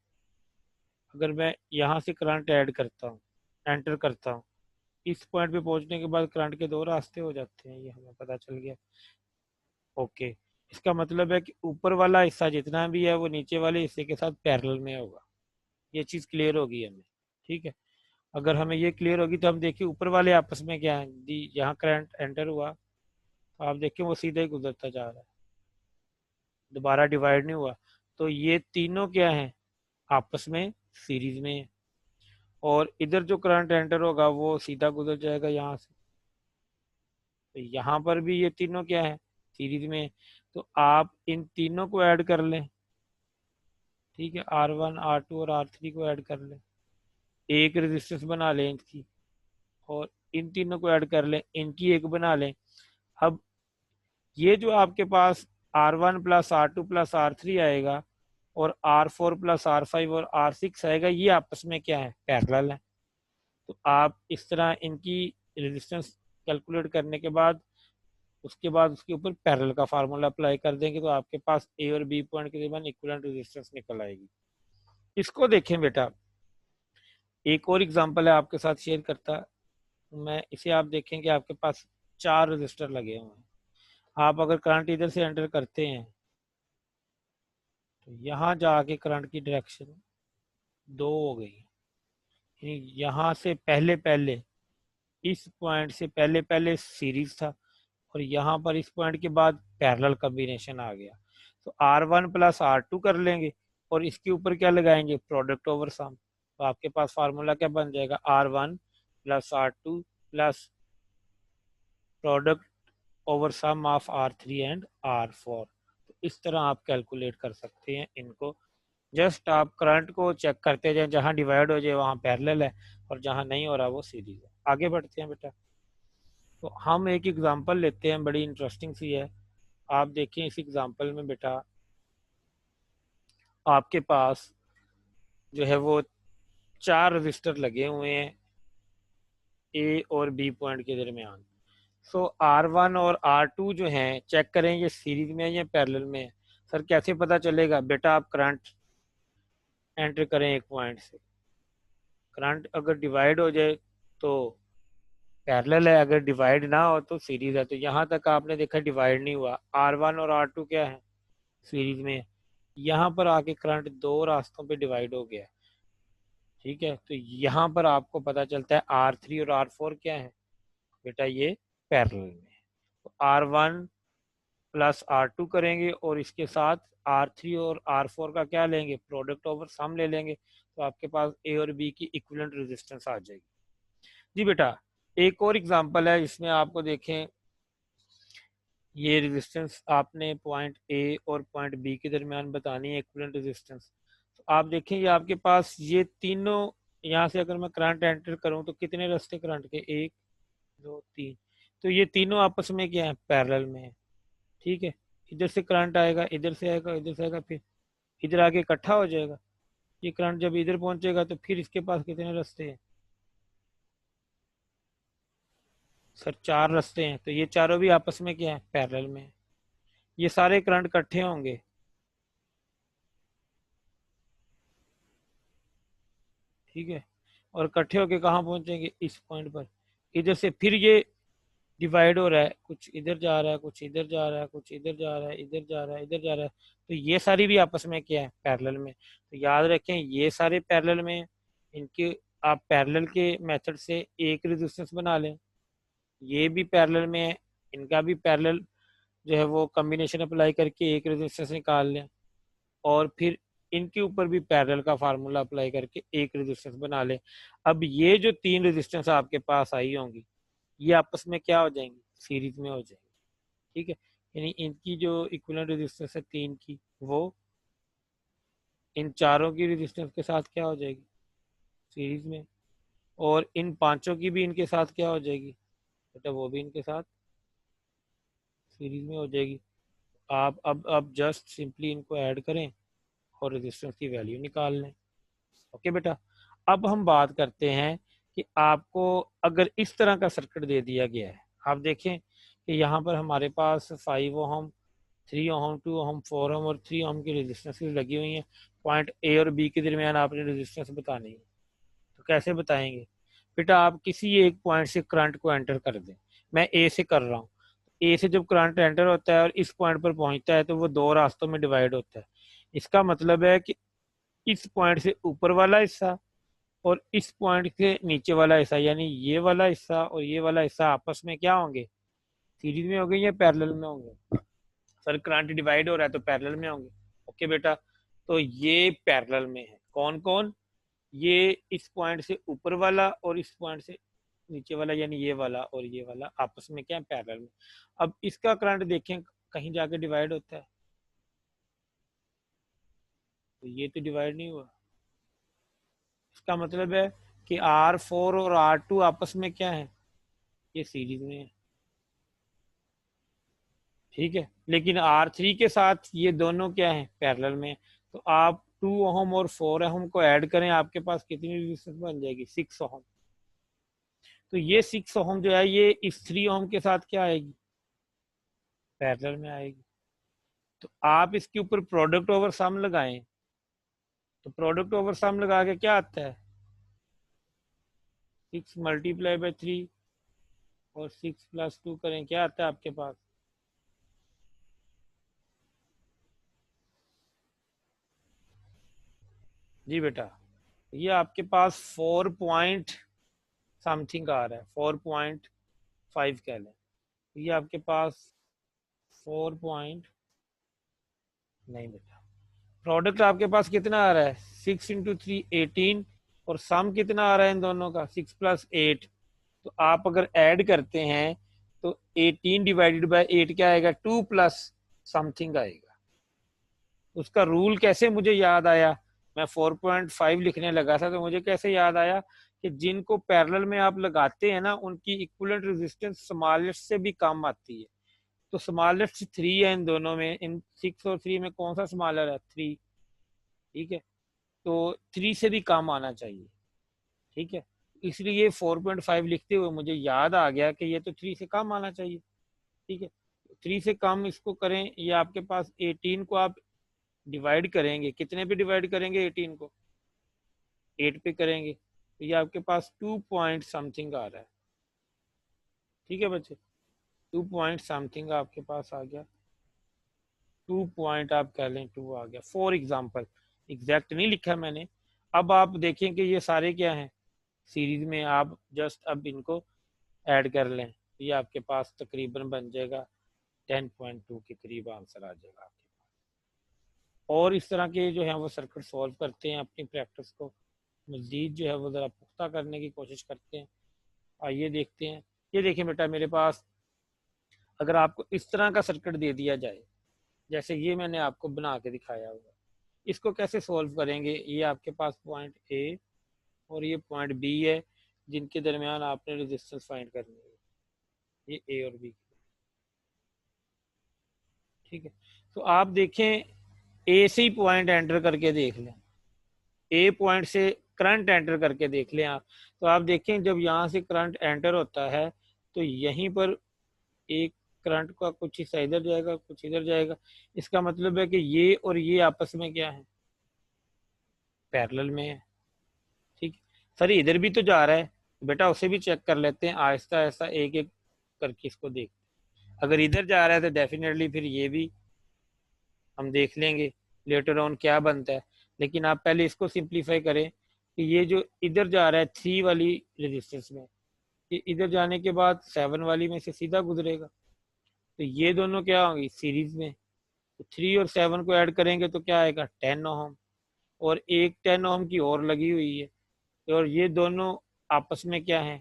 अगर मैं यहाँ से करंट ऐड करता हूँ, एंटर करता हूँ, इस पॉइंट पे पहुंचने के बाद करंट के दो रास्ते हो जाते हैं, ये हमें पता चल गया। ओके, इसका मतलब है कि ऊपर वाला हिस्सा जितना भी है वो नीचे वाले हिस्से के साथ पैरेलल में होगा। ये चीज़ क्लियर होगी हमें, ठीक है। अगर हमें ये क्लियर होगी तो हम देखिए ऊपर वाले आपस में क्या है, यहाँ करंट एंटर हुआ तो आप देखिए वो सीधे ही गुजरता जा रहा है, दोबारा डिवाइड नहीं हुआ। तो ये तीनों क्या है, आपस में सीरीज में है। और इधर जो करंट एंटर होगा वो सीधा गुजर जाएगा यहाँ से, तो यहाँ पर भी ये तीनों क्या है, सीरीज में है। तो आप इन तीनों को ऐड कर लें, ठीक है, R1 R2 और R3 को ऐड कर लें, एक रेजिस्टेंस बना लें इनकी, और इन तीनों को ऐड कर लें, इनकी एक बना लें। अब ये जो आपके पास R1 plus R2 plus R3 आएगा और R4 प्लस R5 और R6 आएगा, ये आपस में क्या है, पैरेलल है। तो आप इस तरह इनकी रेजिस्टेंस कैलकुलेट करने के बाद उसके बाद उसके ऊपर पैरेलल का फार्मूला अप्लाई कर देंगे तो आपके पास ए और बी पॉइंट के दरमियान इक्विवेलेंट रेजिस्टेंस निकल आएगी। इसको देखें बेटा, एक और एग्जांपल है आपके साथ शेयर करता मैं इसे। आप देखें कि आपके पास 4 रजिस्टर लगे हुए हैं। आप अगर करंट इधर से एंटर करते हैं तो यहाँ जाके करंट की डायरेक्शन 2 हो गई, यानी यहाँ से पहले पहले, इस पॉइंट से पहले पहले सीरीज था और यहाँ पर इस पॉइंट के बाद पैरेलल कॉम्बिनेशन आ गया। तो R1 प्लस R2 कर लेंगे और इसके ऊपर क्या लगाएंगे, प्रोडक्ट ओवर सम। तो आपके पास फार्मूला क्या बन जाएगा, R1 plus R2 plus product over sum of R3 and R4। तो इस तरह आप कैलकुलेट कर सकते हैं इनको। जस्ट आप करंट को चेक करते जाए, जहाँ डिवाइड हो जाए वहाँ पैरेलल है और जहाँ नहीं हो रहा वो सीरीज है। आगे बढ़ते हैं बेटा, तो हम एक एग्जांपल लेते हैं, बड़ी इंटरेस्टिंग सी है। आप देखें इस एग्जांपल में बेटा आपके पास जो है वो 4 रजिस्टर लगे हुए हैं ए और बी पॉइंट के दरमियान। सो R1 और R2 जो हैं, चेक करें ये सीरीज में है या पैरेलल में है। सर कैसे पता चलेगा, बेटा आप करंट एंटर करें एक पॉइंट से, करंट अगर डिवाइड हो जाए तो पैरेलल है, अगर डिवाइड ना हो तो सीरीज है। तो यहाँ तक आपने देखा डिवाइड नहीं हुआ, R1 और R2 क्या है, सीरीज में है। यहाँ पर आके करंट 2 रास्तों पे डिवाइड हो गया, ठीक है। तो यहाँ पर आपको पता चलता है R3 और R4 क्या है, बेटा ये पैरेलल में है। तो R1 प्लस R2 करेंगे और इसके साथ R3 और R4 का क्या लेंगे, प्रोडक्ट ओवर सम ले लेंगे। तो आपके पास ए और बी की इक्विवेलेंट रेजिस्टेंस आ जाएगी। जी बेटा, एक और एग्जांपल है इसमें आपको देखें, ये रेजिस्टेंस आपने पॉइंट ए और पॉइंट बी के दरमियान बतानी है इक्विवेलेंट रेजिस्टेंस। तो आप देखें ये आपके पास ये तीनों, यहाँ से अगर मैं करंट एंटर करूं तो कितने रास्ते करंट के, 1 2 3। तो ये तीनों आपस में क्या है, पैरेलल में है, ठीक है। इधर से करंट आएगा, इधर से आएगा, इधर से आएगा, फिर इधर आके इकट्ठा हो जाएगा। ये करंट जब इधर पहुंचेगा तो फिर इसके पास कितने रास्ते हैं, सर 4 रास्ते हैं। तो ये चारों भी आपस में क्या है, पैरेलल में है। ये सारे करंट इकट्ठे होंगे, ठीक है, और इकट्ठे होके कहाँ पहुंचेंगे, इस पॉइंट पर। इधर से फिर ये डिवाइड हो रहा है, कुछ इधर जा रहा है, कुछ इधर जा रहा है, कुछ इधर जा रहा है, इधर जा रहा है, इधर जा रहा है। तो ये सारी भी आपस में क्या है, पैरेलल में। तो याद रखें ये सारे पैरेलल में, इनके आप पैरेलल के मेथड से एक रेजिस्टेंस बना लें, ये भी पैरेलल में है, इनका भी पैरेलल जो है वो कॉम्बिनेशन अप्लाई करके एक रेजिस्टेंस निकाल लें, और फिर इनके ऊपर भी पैरेलल का फार्मूला अप्लाई करके एक रेजिस्टेंस बना लें। अब ये जो 3 रेजिस्टेंस आपके पास आई होंगी ये आपस में क्या हो जाएंगी, सीरीज में हो जाएंगी, ठीक है। यानी इनकी जो इक्विवेलेंट रेजिस्टेंस है 3 की, वो इन चारों की रेजिस्टेंस के साथ क्या हो जाएगी, सीरीज में। और इन पांचों की भी इनके साथ क्या हो जाएगी बेटा, वो भी इनके साथ सीरीज में हो जाएगी। आप अब जस्ट सिंपली इनको ऐड करें और रेजिस्टेंस की वैल्यू निकाल लें। ओके बेटा, अब हम बात करते हैं कि आपको अगर इस तरह का सर्किट दे दिया गया है, आप देखें कि यहाँ पर हमारे पास 5 ओहम, 3 ओहम, 2 ओहम, 4 ओहम और 3 ओहम की रेजिस्टेंस लगी हुई हैं। पॉइंट ए और बी के दरमियान आपने रेजिस्टेंस बतानी है, तो कैसे बताएंगे बेटा, आप किसी एक पॉइंट से करंट को एंटर कर दें। मैं ए से कर रहा हूँ, ए से जब करंट एंटर होता है और इस पॉइंट पर पहुंचता है तो वो 2 रास्तों में डिवाइड होता है। इसका मतलब है कि इस पॉइंट से ऊपर वाला हिस्सा और इस पॉइंट से नीचे वाला हिस्सा, यानी ये वाला हिस्सा और ये वाला हिस्सा आपस में क्या होंगे, सीरीज में होंगे या पैरेलल में होंगे। सर करंट डिवाइड हो रहा है तो पैरेलल में होंगे। ओके बेटा, तो ये पैरेलल में है। कौन कौन, ये इस पॉइंट से ऊपर वाला और इस पॉइंट से नीचे वाला, यानी ये वाला और ये वाला आपस में क्या है, पैरेलल में। अब इसका करंट देखें कहीं जाके डिवाइड होता है, तो ये तो डिवाइड नहीं हुआ। इसका मतलब है कि R4 और R2 आपस में क्या है, ये सीरीज में है। ठीक है, लेकिन R3 के साथ ये दोनों क्या है, पैरेलल में है। तो आप 2 ओम और 4 ओम को ऐड करें, आपके पास कितनी रेजिस्टेंस बन जाएगी, 6 ओम। तो ये 6 ओम जो है ये इस 3 ओम के साथ क्या आएगी, पैरेलल में आएगी। तो आप इसके ऊपर प्रोडक्ट ओवर सम लगाएं, तो प्रोडक्ट ओवर सम लगा के क्या आता है, 6 × 3 और 6 + 2 करें, क्या आता है आपके पास, जी बेटा ये आपके पास 4 पॉइंट समथिंग आ रहा है, 4.5 कह लें। ये आपके पास 4 नहीं बेटा, प्रोडक्ट आपके पास कितना आ रहा है, 6 × 3 18, और सम कितना आ रहा है इन दोनों का, 6 + 8। तो आप अगर ऐड करते हैं तो 18/8 क्या आएगा, 2 प्लस समथिंग आएगा। उसका रूल कैसे मुझे याद आया, मैं 4.5 लिखने लगा था तो मुझे कैसे याद आया कि जिनको पैरेलल में आप लगाते हैं ना उनकी इक्विवेलेंट रेजिस्टेंस स्मॉलेस्ट से भी कम आती है। तो स्मॉलेस्ट 3 है इन दोनों में, इन 6 और 3 में कौन सा स्मॉलर है, 3। ठीक है, तो 3 से भी कम आना चाहिए। ठीक है, इसलिए 4.5 लिखते हुए मुझे याद आ गया कि ये तो 3 से कम आना चाहिए। ठीक है, 3 से कम इसको करें, ये आपके पास 18 को आप डिवाइड करेंगे, कितने पे डिवाइड करेंगे, 18 को 8 पे करेंगे, तो ये आपके पास 2 पॉइंट समथिंग आ रहा है। ठीक है बच्चे, 2 पॉइंट समथिंग आपके पास आ गया, 2 पॉइंट आप कह लें 2 आ गया, फॉर एग्जाम्पल, एग्जैक्ट नहीं लिखा मैंने। अब आप देखें कि ये सारे क्या हैं, सीरीज में। आप जस्ट अब इनको ऐड कर लें, ये आपके पास तकरीबन बन जाएगा 10.2 के करीब आंसर आ जाएगा आपके पास। और इस तरह के जो है वो सर्किट सॉल्व करते हैं, अपनी प्रैक्टिस को मज़ीद जो है वो ज़रा पुख्ता करने की कोशिश करते हैं। आइए देखते हैं। ये देखिए बेटा, मेरे पास अगर आपको इस तरह का सर्किट दे दिया जाए जैसे ये मैंने आपको बना के दिखाया हुआ, इसको कैसे सॉल्व करेंगे। ये आपके पास पॉइंट ए और ये पॉइंट बी है, जिनके दरमियान आपने रेजिस्टेंस फाइंड करनी है, ये ए और बी। ठीक है, तो आप देखें, ए से ही पॉइंट एंटर करके देख लें, ए पॉइंट से करंट एंटर करके देख लें आप। तो आप देखें जब यहाँ से करंट एंटर होता है तो यहीं पर एक करंट का कुछ हिस्सा इधर जाएगा, कुछ इधर जाएगा। इसका मतलब है कि ये और ये आपस में क्या है, पैरेलल में है। ठीक, सर इधर भी तो जा रहा है, बेटा उसे भी चेक कर लेते हैं, आहिस्ता आहिस्ता एक एक करके इसको देखते हैं। अगर इधर जा रहा है तो डेफिनेटली फिर ये भी हम देख लेंगे लेटर ऑन क्या बनता है। लेकिन आप पहले इसको सिंप्लीफाई करें कि ये जो इधर जा रहा है 3 वाली रेजिस्टेंस में, ये इधर जाने के बाद 7 वाली में से सीधा गुजरेगा, तो ये दोनों क्या होंगी, सीरीज में। तो 3 और 7 को ऐड करेंगे तो क्या आएगा, 10 ओम, और एक 10 ओम की और लगी हुई है, और ये दोनों आपस में क्या है,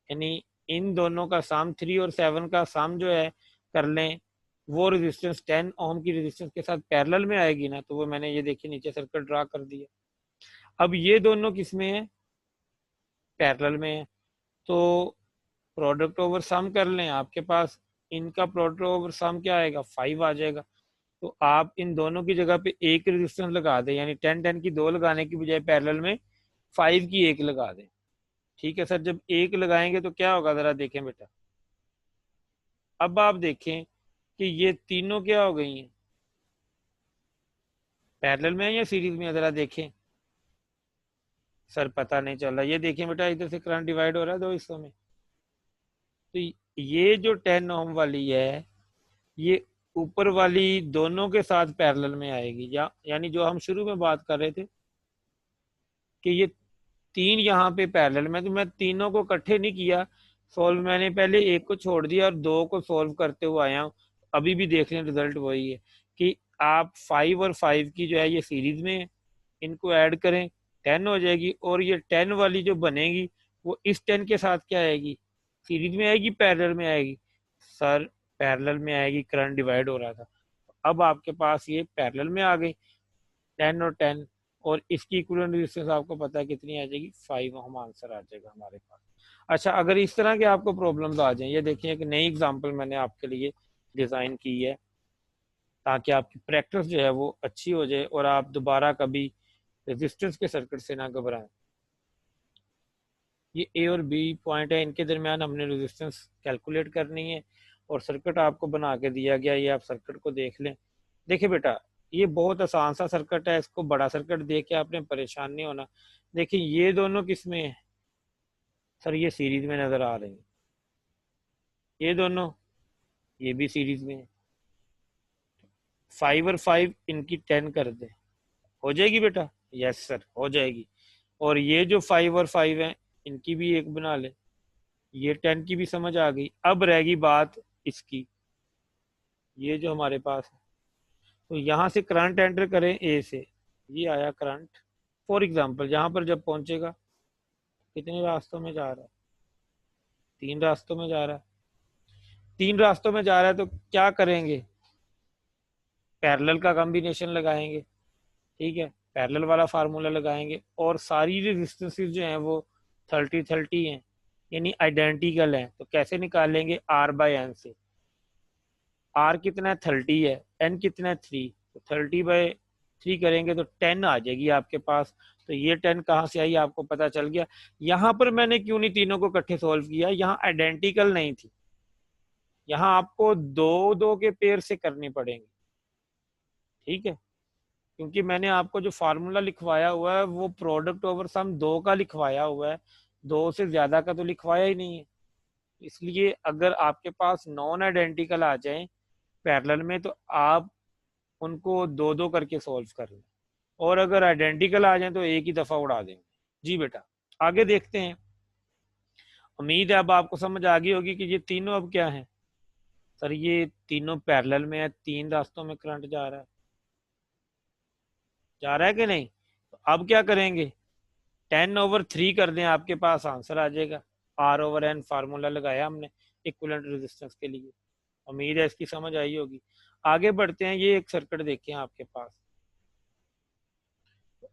यानी इन दोनों का सम, 3 और 7 का सम जो है कर लें, वो रेजिस्टेंस 10 ओम की रेजिस्टेंस के साथ पैरेलल में आएगी ना, तो वो मैंने ये देखिए नीचे सर्किट ड्रा कर दिया। अब ये दोनों किस में है, पैरेलल में है, तो प्रोडक्ट ओवर सम कर लें, आपके पास इनका प्रोडक्ट ओवर सम क्या आएगा, 5 आ जाएगा। तो आप इन दोनों की जगह पे एक रेजिस्टेंस लगा दें, यानी 10 की 2 लगाने की बजाय पैरेलल में 5 की 1 लगा दें। ठीक है सर, जब 1 लगाएंगे तो क्या होगा, जरा देखें बेटा। अब आप देखें कि ये तीनों क्या हो गई हैं, पैरेलल में है या सीरीज में, जरा देखें। सर पता नहीं चल रहा, ये देखें बेटा, इधर से करंट डिवाइड हो रहा है दो हिस्सों में। तो ये जो 10 ओम वाली है ये ऊपर वाली दोनों के साथ पैरेलल में आएगी, या यानी जो हम शुरू में बात कर रहे थे कि ये तीन यहाँ पे पैरेलल में, तो मैं तीनों को इकट्ठे नहीं किया सॉल्व, मैंने पहले एक को छोड़ दिया और दो को सॉल्व करते हुए आया हूँ। अभी भी देख लें रिजल्ट वही है कि आप 5 और 5 की जो है ये सीरीज में है, इनको ऐड करें 10 हो जाएगी, और ये 10 वाली जो बनेगी वो इस 10 के साथ क्या आएगी, सीरीज में आएगी पैरेलल में आएगी। सर पैरेलल में आएगी, करंट डिवाइड हो रहा था। अब आपके पास ये पैरेलल में आ गई 10 और 10, और इसकी इक्विवेलेंट रेजिस्टेंस आपको पता है कितनी आ जाएगी, 5 ओम आंसर आ जाएगा हमारे पास। अच्छा, अगर इस तरह के आपको प्रॉब्लम्स आ जाएं, ये देखिए एक नई एग्जांपल मैंने आपके लिए डिज़ाइन की है ताकि आपकी प्रैक्टिस जो है वो अच्छी हो जाए और आप दोबारा कभी रेजिस्टेंस के सर्किट से ना घबराएं। ये ए और बी पॉइंट है, इनके दरमियान हमने रेजिस्टेंस कैलकुलेट करनी है और सर्किट आपको बना के दिया गया, ये आप सर्किट को देख लें। देखिए बेटा, ये बहुत आसान सा सर्किट है, इसको बड़ा सर्किट देख के आपने परेशान नहीं होना। देखिए ये दोनों किस में है, सर ये सीरीज में नजर आ रही है, ये दोनों ये भी सीरीज में है। 5 और 5 इनकी 10 कर दे, हो जाएगी बेटा? यस सर हो जाएगी। और ये जो 5 और 5 है इनकी भी एक बना ले, ये 10 की भी समझ आ गई। अब रहेगी बात इसकी, ये जो हमारे पास है, तो यहाँ से करंट एंटर करें ए से, ये आया करंट। फॉर एग्जाम्पल यहाँ पर जब पहुंचेगा, कितने रास्तों में जा रहा है, 3 रास्तों में जा रहा है। 3 रास्तों में जा रहा है तो क्या करेंगे, पैरेलल का कॉम्बिनेशन लगाएंगे, ठीक है, पैरेलल वाला फार्मूला लगाएंगे, और सारी रेजिस्टेंसेस जो हैं वो 30-30 हैं, यानी आइडेंटिकल हैं। तो कैसे निकालेंगे, आर बाय एन से। आर कितना है, 30 है, एन कितना है, 3, तो 30/3 करेंगे तो 10 आ जाएगी आपके पास। तो ये 10 कहाँ से आई आपको पता चल गया। यहाँ पर मैंने क्यों नहीं तीनों को इकट्ठे सॉल्व किया, यहाँ आइडेंटिकल नहीं थी, यहाँ आपको दो दो के पेयर से करनी पड़ेंगे, ठीक है, क्योंकि मैंने आपको जो फार्मूला लिखवाया हुआ है वो प्रोडक्ट ओवर सम 2 का लिखवाया हुआ है, 2 से ज्यादा का तो लिखवाया ही नहीं है। इसलिए अगर आपके पास नॉन आइडेंटिकल आ जाए पैरेलल में तो आप उनको दो दो करके सॉल्व कर लें, और अगर आइडेंटिकल आ जाए तो एक ही दफा उड़ा देंगे। जी बेटा, आगे देखते हैं। उम्मीद है अब आपको समझ आ गई होगी कि ये तीनों अब क्या है। सर ये तीनों पैरेलल में है, 3 रास्तों में करंट जा रहा है, जा रहा है कि नहीं। तो अब क्या करेंगे, 10/3 कर दें, आपके पास आंसर आ जाएगा। R/N फार्मूला लगाया हमने इक्विवेलेंट रेजिस्टेंस के लिए। उम्मीद है इसकी समझ आई होगी। आगे बढ़ते हैं, ये एक सर्किट देखें आपके पास,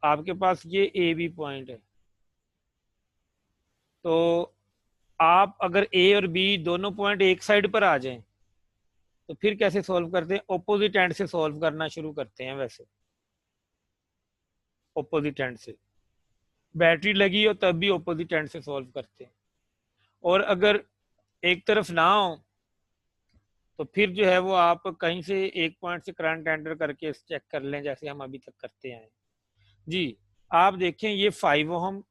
आपके पास ये ए बी पॉइंट है, तो आप अगर ए और बी दोनों पॉइंट एक साइड पर आ जाएं तो फिर कैसे सॉल्व करते हैं, ऑपोजिट एंड से सॉल्व करना शुरू करते हैं। वैसे ऑपोजिट एंड से, बैटरी लगी हो तब भी ऑपोजिट एंड से सॉल्व करते हैं, और अगर एक तरफ ना हो तो फिर जो है वो आप कहीं से एक पॉइंट से करंट एंटर करके चेक कर लें, जैसे हम अभी तक करते हैं। जी, आप देखें ये 5 ओम,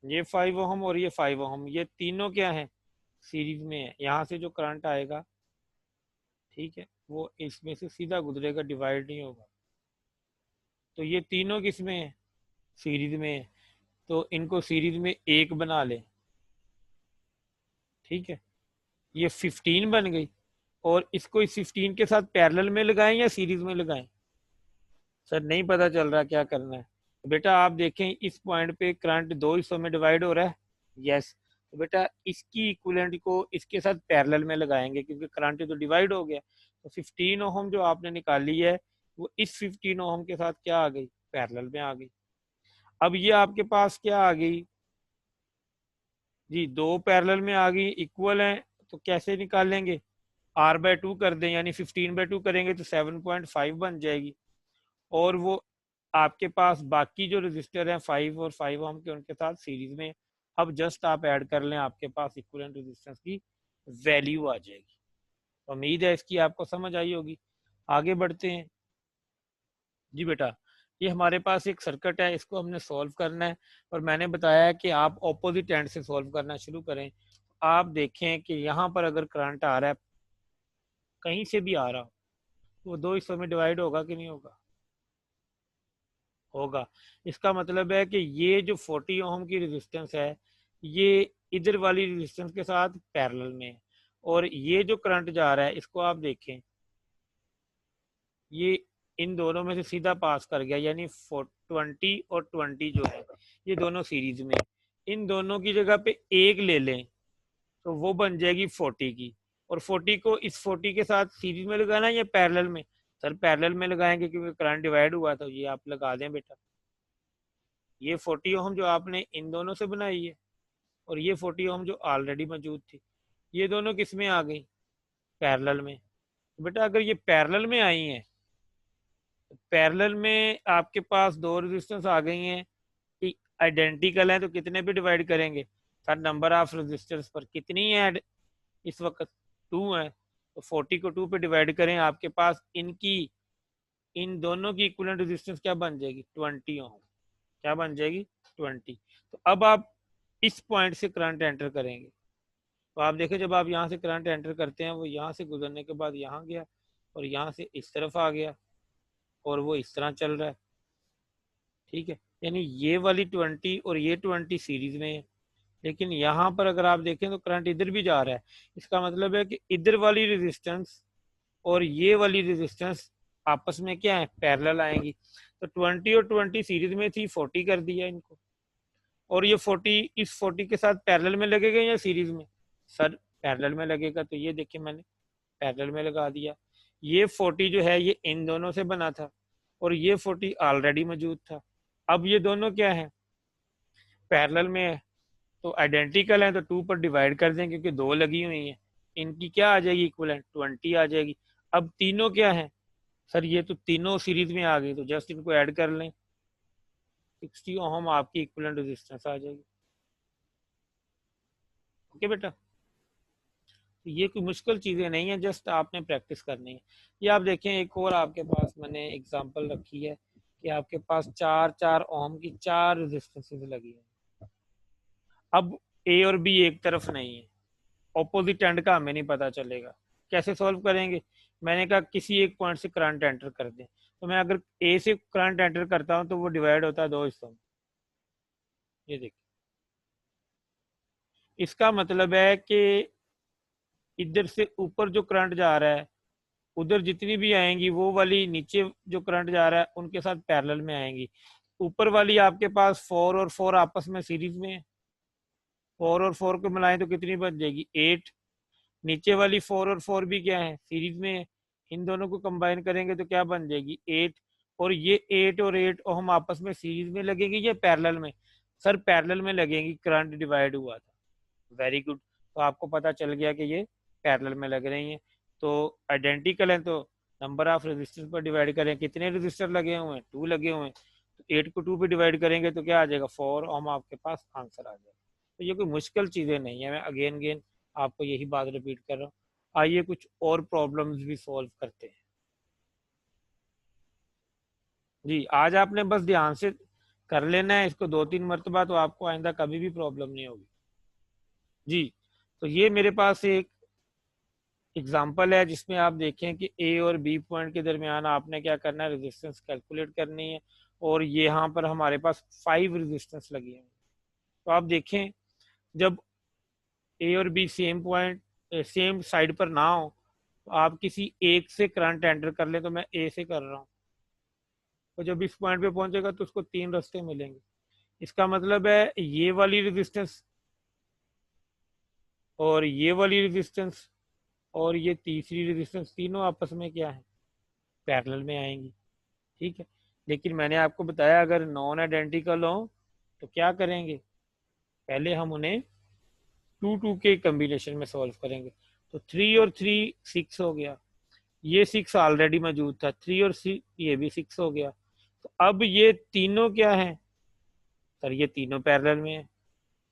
ये 5 ओम और ये 5 ओम, ये तीनों क्या है, सीरीज में है। यहाँ से जो करंट आएगा, ठीक है, वो इसमें से सीधा गुजरेगा, डिवाइड नहीं होगा। तो ये तीनों किस में है, सीरीज में है, तो इनको सीरीज में एक बना ले, ठीक है, ये 15 बन गई। और इसको इस 15 के साथ पैरेलल में लगाएं या सीरीज में लगाएं, सर नहीं पता चल रहा क्या करना है। तो बेटा आप देखें इस पॉइंट पे करंट दो हिस्सों में डिवाइड हो रहा है, यस, तो बेटा इसकी इक्विवेलेंट को इसके साथ पैरेलल में लगाएंगे क्योंकि करंट तो डिवाइड हो गया। तो 15 ओम जो आपने निकाली है वो इस 15 ओम के साथ क्या आ गई, पैरेलल में आ गई। अब ये आपके पास क्या आ गई जी, दो पैरेलल में आ गई, इक्वल है, तो कैसे निकालेंगे, R/2 कर दें, यानी 15/2 करेंगे तो 7.5 बन जाएगी। और वो आपके पास बाकी जो रजिस्टर हैं 5 और 5 ओम के, उनके साथ सीरीज में। अब जस्ट आप ऐड कर लें, आपके पास इक्विवेलेंट रेजिस्टेंस की वैल्यू आ जाएगी। उम्मीद है इसकी आपको समझ आई होगी। आगे बढ़ते हैं। जी बेटा, ये हमारे पास एक सर्किट है, इसको हमने सॉल्व करना है, और मैंने बताया है कि आप ऑपोजिट एंड से सॉल्व करना शुरू करें। आप देखें कि यहाँ पर अगर करंट आ रहा है, कहीं से भी आ रहा हो, वो दो हिस्सों में डिवाइड होगा कि नहीं होगा, होगा। इसका मतलब है कि ये जो 40 ओम की रेजिस्टेंस है ये इधर वाली रेजिस्टेंस के साथ पैरेलल में है, और ये जो करंट जा रहा है इसको आप देखें, ये इन दोनों में से सीधा पास कर गया, यानी 20 और 20 जो है ये दोनों सीरीज में, इन दोनों की जगह पे एक ले लें तो वो बन जाएगी 40 की, और 40 को इस 40 के साथ सीरीज में लगाना है या पैरेलल में? सर पैरेलल में लगाएंगे क्योंकि करंट डिवाइड हुआ, तो ये आप लगा दें बेटा। ये 40 ओम जो आपने इन दोनों से बनाई है और ये 40 ओम जो ऑलरेडी मौजूद थी, ये दोनों किस में आ गई? पैरेलल में। तो बेटा अगर ये पैरेलल में आई हैं, पैरेलल में आपके पास दो रेजिस्टेंस आ गई हैं, आइडेंटिकल है, तो कितने पे डिवाइड करेंगे? सर नंबर ऑफ रेजिस्टेंस पर कितनी है इस वक्त? 2 है, तो 40 को 2 पे डिवाइड करें, आपके पास इनकी इन दोनों की इक्विवेलेंट रेजिस्टेंस क्या बन जाएगी? 20 ओम। क्या बन जाएगी? 20। तो अब आप इस पॉइंट से करंट एंटर करेंगे, तो आप देखें जब आप यहाँ से करंट एंटर करते हैं वो यहाँ से गुजरने के बाद यहाँ गया और यहाँ से इस तरफ आ गया और वो इस तरह चल रहा है, ठीक है, यानी ये वाली 20 और ये 20 सीरीज में है, लेकिन यहाँ पर अगर आप देखें तो करंट इधर भी जा रहा है। इसका मतलब है कि इधर वाली रेजिस्टेंस और ये वाली रेजिस्टेंस आपस में क्या है? पैरेलल आएंगी। तो 20 और 20 सीरीज में थी, 40 कर दिया इनको, और ये 40 इस 40 के साथ पैरेलल में लगेगा या सीरीज में? सर पैरेलल में लगेगा, तो ये देखिए मैंने पैरेलल में लगा दिया। ये 40 जो है ये इन दोनों से बना था और ये 40 ऑलरेडी मौजूद था। अब ये दोनों क्या है? पैरेलल में है, तो आइडेंटिकल है, तो 2 पर डिवाइड कर दें क्योंकि दो लगी हुई हैं, इनकी क्या आ जाएगी? इक्विवेलेंट 20 आ जाएगी। अब तीनों क्या है? सर ये तो तीनों सीरीज में आ गई, तो जस्ट इनको ऐड कर लें, 60 ओम आपकी इक्विवेलेंट रेजिस्टेंस आ जाएगी। ओके बेटा, ये कोई मुश्किल चीज़ें नहीं है, जस्ट आपने प्रैक्टिस करनी है। ये आप देखें एक और आपके पास मैंने एग्जांपल रखी है कि आपके पास 4 4 ओम की 4 रेजिस्टेंसेस लगी हैं। अब ए और बी एक तरफ नहीं है, ऑपोजिट एंड का हमें नहीं पता चलेगा, कैसे सॉल्व करेंगे? मैंने कहा किसी एक पॉइंट से करंट एंटर कर दें, तो मैं अगर ए से करंट एंटर करता हूं तो वो डिवाइड होता है दो हिस्सों में। ये देखिए, इसका मतलब है कि इधर से ऊपर जो करंट जा रहा है उधर जितनी भी आएंगी वो वाली नीचे जो करंट जा रहा है उनके साथ पैरेलल में आएंगी। ऊपर वाली आपके पास 4 और 4 आपस में सीरीज में है, 4 और 4 को मिलाएं तो कितनी बन जाएगी? 8। नीचे वाली 4 और 4 भी क्या है? सीरीज में है। इन दोनों को कंबाइन करेंगे तो क्या बन जाएगी? 8। और ये 8 और 8 और हम आपस में सीरीज में लगेंगे या पैरेलल में? सर पैरेलल में लगेंगी, करंट डिवाइड हुआ था। वेरी गुड, तो आपको पता चल गया कि ये पैरेलल में लग रही हैं, तो आइडेंटिकल है, तो नंबर ऑफ रेजिस्टर पर डिवाइड करें, कितने रेजिस्टर लगे हुए हैं? 2 लगे हुए हैं, तो 8 को 2 पे डिवाइड करेंगे तो क्या आ जाएगा? 4 और हम आपके पास आंसर आ जाएगा। तो ये कोई मुश्किल चीज़ें नहीं है, मैं अगेन अगेन आपको यही बात रिपीट कर रहा हूँ। आइए कुछ और प्रॉब्लम्स भी सॉल्व करते हैं। जी आज आपने बस ध्यान से कर लेना है इसको 2 3 मरतबा, तो आपको आइंदा कभी भी प्रॉब्लम नहीं होगी। जी, तो ये मेरे पास एक एग्जाम्पल है जिसमें आप देखें कि ए और बी पॉइंट के दरमियान आपने क्या करना है? रेजिस्टेंस कैलकुलेट करनी है, और यहाँ पर हमारे पास 5 रेजिस्टेंस लगी है। तो आप देखें जब ए और B same point same side पर ना हो तो आप किसी एक से करंट एंटर कर ले, तो मैं ए से कर रहा हूँ, तो जब इस पॉइंट पे पहुंचेगा तो उसको 3 रास्ते मिलेंगे। इसका मतलब है ये वाली रेजिस्टेंस और ये वाली रेजिस्टेंस और ये तीसरी रेजिस्टेंस तीनों आपस में क्या है? पैरेलल में आएंगी, ठीक है। लेकिन मैंने आपको बताया अगर नॉन आइडेंटिकल हो तो क्या करेंगे? पहले हम उन्हें 2 2 के कम्बिनेशन में सॉल्व करेंगे। तो 3 और 3 6 हो गया, ये 6 ऑलरेडी मौजूद था, 3 और 6 ये भी 6 हो गया। तो अब ये तीनों क्या है? सर ये तीनों पैरेलल में है,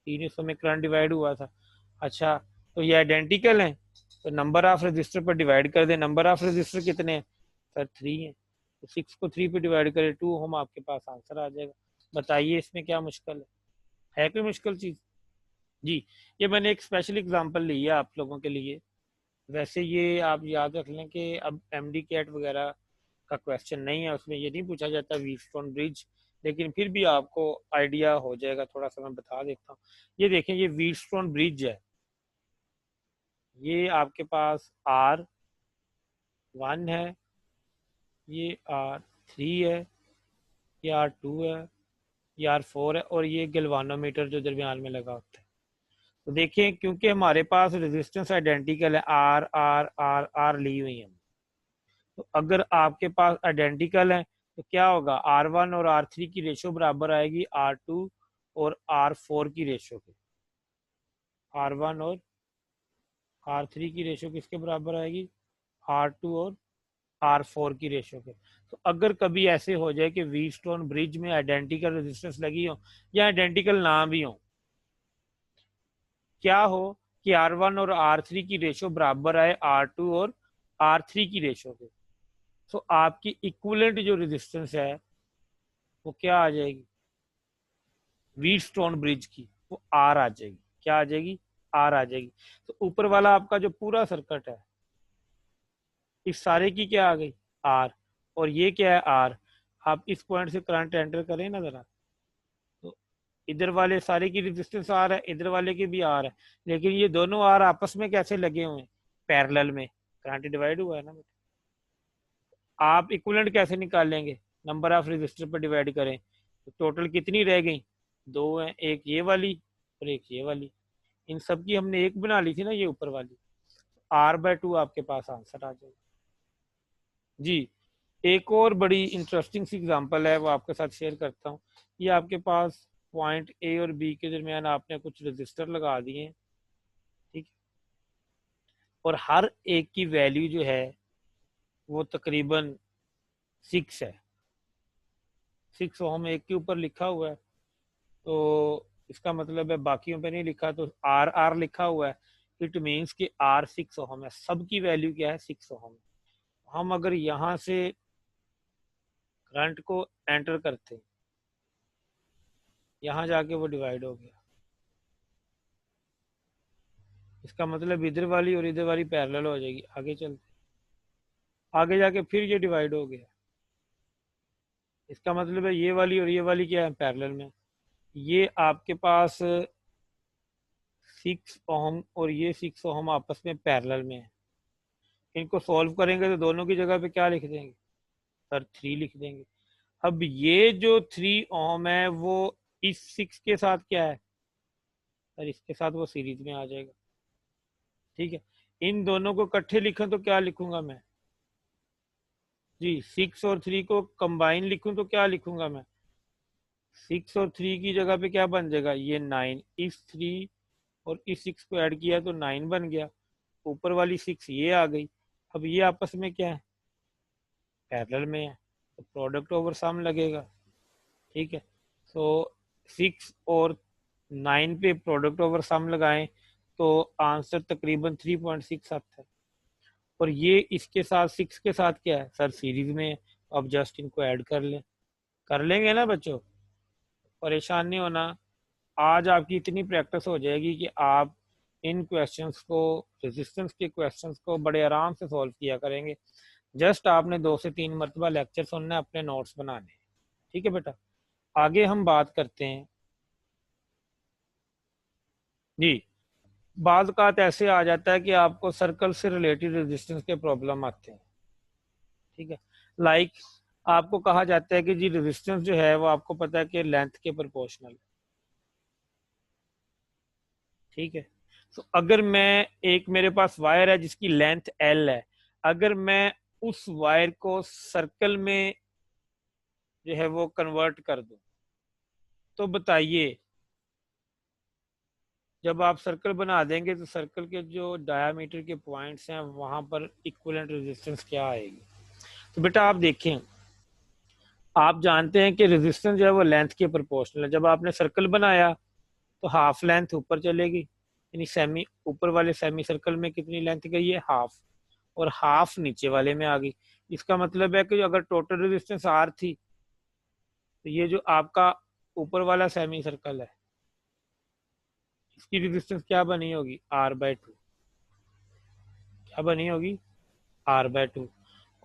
तीन हिस्सों में करंट डिवाइड हुआ था। अच्छा, तो ये आइडेंटिकल है, तो नंबर ऑफ रजिस्टर पर डिवाइड कर दे। नंबर ऑफ रजिस्टर कितने हैं? सर 3 है, तो 6 को 3 पे डिवाइड करें 2 हम आपके पास आंसर आ जाएगा। बताइए इसमें क्या मुश्किल है कोई मुश्किल चीज़? जी, ये मैंने एक स्पेशल एग्जांपल ली है आप लोगों के लिए। वैसे ये आप याद रख लें कि अब एमडी कैट वगैरह का क्वेश्चन नहीं है, उसमें ये नहीं पूछा जाता व्हीटस्टोन ब्रिज लेकिन फिर भी आपको आइडिया हो जाएगा, थोड़ा सा मैं बता देता हूँ। ये देखें, ये व्हीटस्टोन ब्रिज है, ये आपके पास R1 है, ये R3 है, ये R2 है, ये R4 है, और ये गैल्वानोमीटर जो दरमियान में लगा होता है। तो देखिए, क्योंकि हमारे पास रेजिस्टेंस आइडेंटिकल है, आर आर आर आर ली हुई है, तो अगर आपके पास आइडेंटिकल है तो क्या होगा, R1 और R3 की रेशो बराबर आएगी R2 और R4 की रेशो के। R1 और R3 की रेशो किसके बराबर आएगी, R2 और R4 की रेशो के। तो अगर कभी ऐसे हो जाए कि व्हीटस्टोन ब्रिज में आइडेंटिकल रेजिस्टेंस लगी हो या आइडेंटिकल ना भी हो, क्या हो कि R1 और R3 की रेशो बराबर आए R2 और R3 की रेशो के, तो आपकी इक्विवेलेंट जो रेजिस्टेंस है वो क्या आ जाएगी, व्हीटस्टोन ब्रिज की, वो आर आ जाएगी। क्या आ जाएगी, आर आ जाएगी। तो ऊपर वाला आपका जो पूरा सर्किट है, इस सारे की क्या आ गई, आर, और ये क्या है, आर। आप इस पॉइंट से करंट एंटर करें ना जरा, तो इधर वाले सारे की रेजिस्टेंस आर है, इधर वाले की भी आर है, लेकिन ये दोनों आर आपस में कैसे लगे हुए हैं, पैरेलल में, करंट डिवाइड हुआ है ना। आप इक्विवेलेंट कैसे निकालेंगे, नंबर ऑफ रजिस्टर पर डिवाइड करें, तो टोटल कितनी रह गई, दो है, एक ये वाली और एक ये वाली, इन सब की हमने एक बना ली थी ना, ये ऊपर वाली। R/2 आपके पास आंसर आ जाएगा जी। एक और बड़ी इंटरेस्टिंग सी एग्जांपल है, वो आपके साथ शेयर करता हूँ। ये आपके पास पॉइंट ए और बी के दरमियान आपने कुछ रजिस्टर लगा दिए हैं, ठीक है, और हर एक की वैल्यू जो है वो तकरीबन 6 है, 6 ओम एक के ऊपर लिखा हुआ है, तो इसका मतलब है बाकियों पे नहीं लिखा, तो आर आर लिखा हुआ है, इट मीन्स कि R 6 ओम है, सबकी वैल्यू क्या है, 6 ओम। हम अगर यहाँ से करंट को एंटर करते, यहाँ जाके वो डिवाइड हो गया, इसका मतलब इधर वाली और इधर वाली पैरेलल हो जाएगी, आगे चलते, आगे जाके फिर ये डिवाइड हो गया, इसका मतलब है ये वाली और ये वाली क्या है, पैरेलल में। ये आपके पास 6 ओम और ये 6 ओम आपस में पैरेलल में है, इनको सॉल्व करेंगे तो दोनों की जगह पे क्या लिख देंगे, सर 3 लिख देंगे। अब ये जो 3 ओम है वो इस 6 के साथ क्या है, सर इसके साथ वो सीरीज में आ जाएगा, ठीक है। इन दोनों को इकट्ठे लिखूं तो क्या लिखूंगा मैं जी, 6 और 3 को कंबाइन लिखूं तो क्या लिखूंगा मैं, 6 और 3 की जगह पे क्या बन जाएगा, ये 9, इस 3 और इस 6 को ऐड किया तो 9 बन गया, ऊपर वाली 6 ये आ गई। अब ये आपस में क्या है, पैरेलल में है, तो प्रोडक्ट ओवर सम लगेगा, ठीक है। तो 6 और 9 पे प्रोडक्ट ओवर सम लगाएं तो आंसर तकरीबन 3.6 आता है, और ये इसके साथ 6 के साथ क्या है, सर सीरीज में है। अब जस्ट इनको ऐड कर लें, कर लेंगे ना बच्चों, परेशान नहीं होना। आज आपकी इतनी प्रैक्टिस हो जाएगी कि आप इन क्वेश्चंस को, रेजिस्टेंस के क्वेश्चंस को बड़े आराम से सॉल्व किया करेंगे। जस्ट आपने 2 से 3 मरतबा लेक्चर सुनना है, अपने नोट्स बनाने, ठीक है बेटा। आगे हम बात करते हैं जी। बाद का ऐसे आ जाता है कि आपको सर्कल से रिलेटेड रेजिस्टेंस के प्रॉब्लम आते हैं, ठीक है। लाइक आपको कहा जाता है कि जी रेजिस्टेंस जो है वो आपको पता है कि लेंथ के प्रोपोर्शनल, ठीक है। तो अगर मैं, एक मेरे पास वायर है जिसकी लेंथ L है, अगर मैं उस वायर को सर्कल में जो है वो कन्वर्ट कर दूं, तो बताइए, जब आप सर्कल बना देंगे तो सर्कल के जो डायामीटर के पॉइंट्स हैं वहां पर इक्विवेलेंट रेजिस्टेंस क्या आएगी। तो बेटा आप देखें, आप जानते हैं कि रेजिस्टेंस जो है वो लेंथ के प्रोपोर्शनल है। जब आपने सर्कल बनाया तो हाफ लेंथ ऊपर चलेगी, यानी सेमी, ऊपर वाले सेमी सर्कल में कितनी लेंथ गई है, हाफ, और हाफ नीचे वाले में आ गई। इसका मतलब है कि अगर टोटल रेजिस्टेंस R थी, तो ये जो आपका ऊपर वाला सेमी सर्कल है, इसकी रेजिस्टेंस क्या बनी होगी, R/2। क्या बनी होगी, R/2।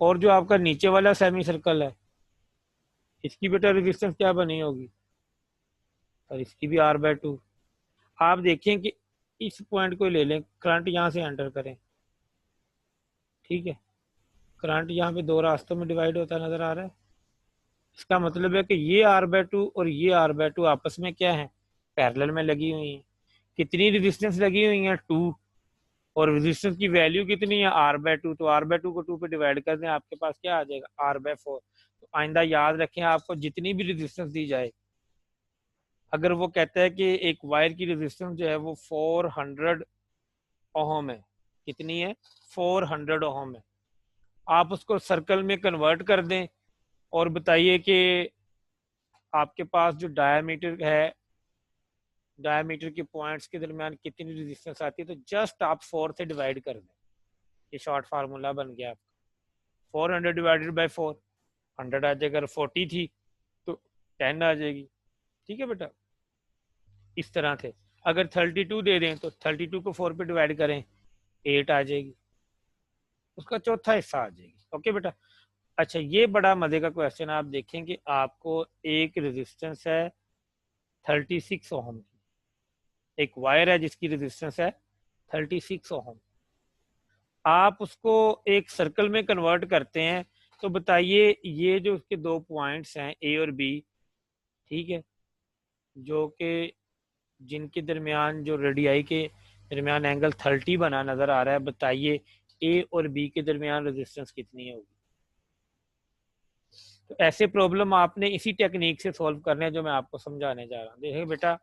और जो आपका नीचे वाला सेमी सर्कल है, इसकी बेटा रेजिस्टेंस क्या बनी होगी, और इसकी भी R/2। आप देखें कि इस पॉइंट को ले लें, करंट यहाँ से एंटर करें, ठीक है, करंट यहाँ पे दो रास्तों में डिवाइड होता नजर आ रहा है। इसका मतलब है कि ये R/2 और ये R/2 आपस में क्या है, पैरेलल में लगी हुई है। कितनी रेजिस्टेंस लगी हुई है, 2, और रेजिस्टेंस की वैल्यू कितनी है, R/2। तो R/2 को 2 पे डिवाइड कर दें, आपके पास क्या आ जाएगा, R/4। तो आइंदा याद रखें, आपको जितनी भी रेजिस्टेंस दी जाए, अगर वो कहता है कि एक वायर की रेजिस्टेंस जो है वो 400 ओहम है, कितनी है, 400 ओहम है, आप उसको सर्कल में कन्वर्ट कर दें और बताइए कि आपके पास जो डायमीटर है, डायमीटर के पॉइंट्स के दरमियान कितनी रेजिस्टेंस आती है, तो जस्ट आप 4 से डिवाइड कर दें, ये शॉर्ट फार्मूला बन गया आपका। 400 डिवाइडेड बाई 4, 100 आ जाएगा। अगर 40 थी तो 10 आ जाएगी, ठीक है बेटा। इस तरह से अगर 32 दे दें तो 32 को 4 पे डिवाइड करें, 8 आ जाएगी, उसका चौथा हिस्सा आ जाएगी। ओके बेटा। अच्छा, ये बड़ा मजे का क्वेश्चन, आप देखें कि आपको एक रेजिस्टेंस है 36 ओहम की, एक वायर है जिसकी रेजिस्टेंस है 36 ओहम, आप उसको एक सर्कल में कन्वर्ट करते हैं, तो बताइए ये जो उसके दो पॉइंट्स हैं ए और बी, ठीक है, जो कि जिनके दरमियान जो रेडियाई के दरमियान एंगल 30 बना नजर आ रहा है, बताइए ए और बी के दरमियान रेजिस्टेंस कितनी होगी। तो ऐसे प्रॉब्लम आपने इसी टेक्निक से सॉल्व करने हैं जो मैं आपको समझाने जा रहा हूँ। देखिए बेटा,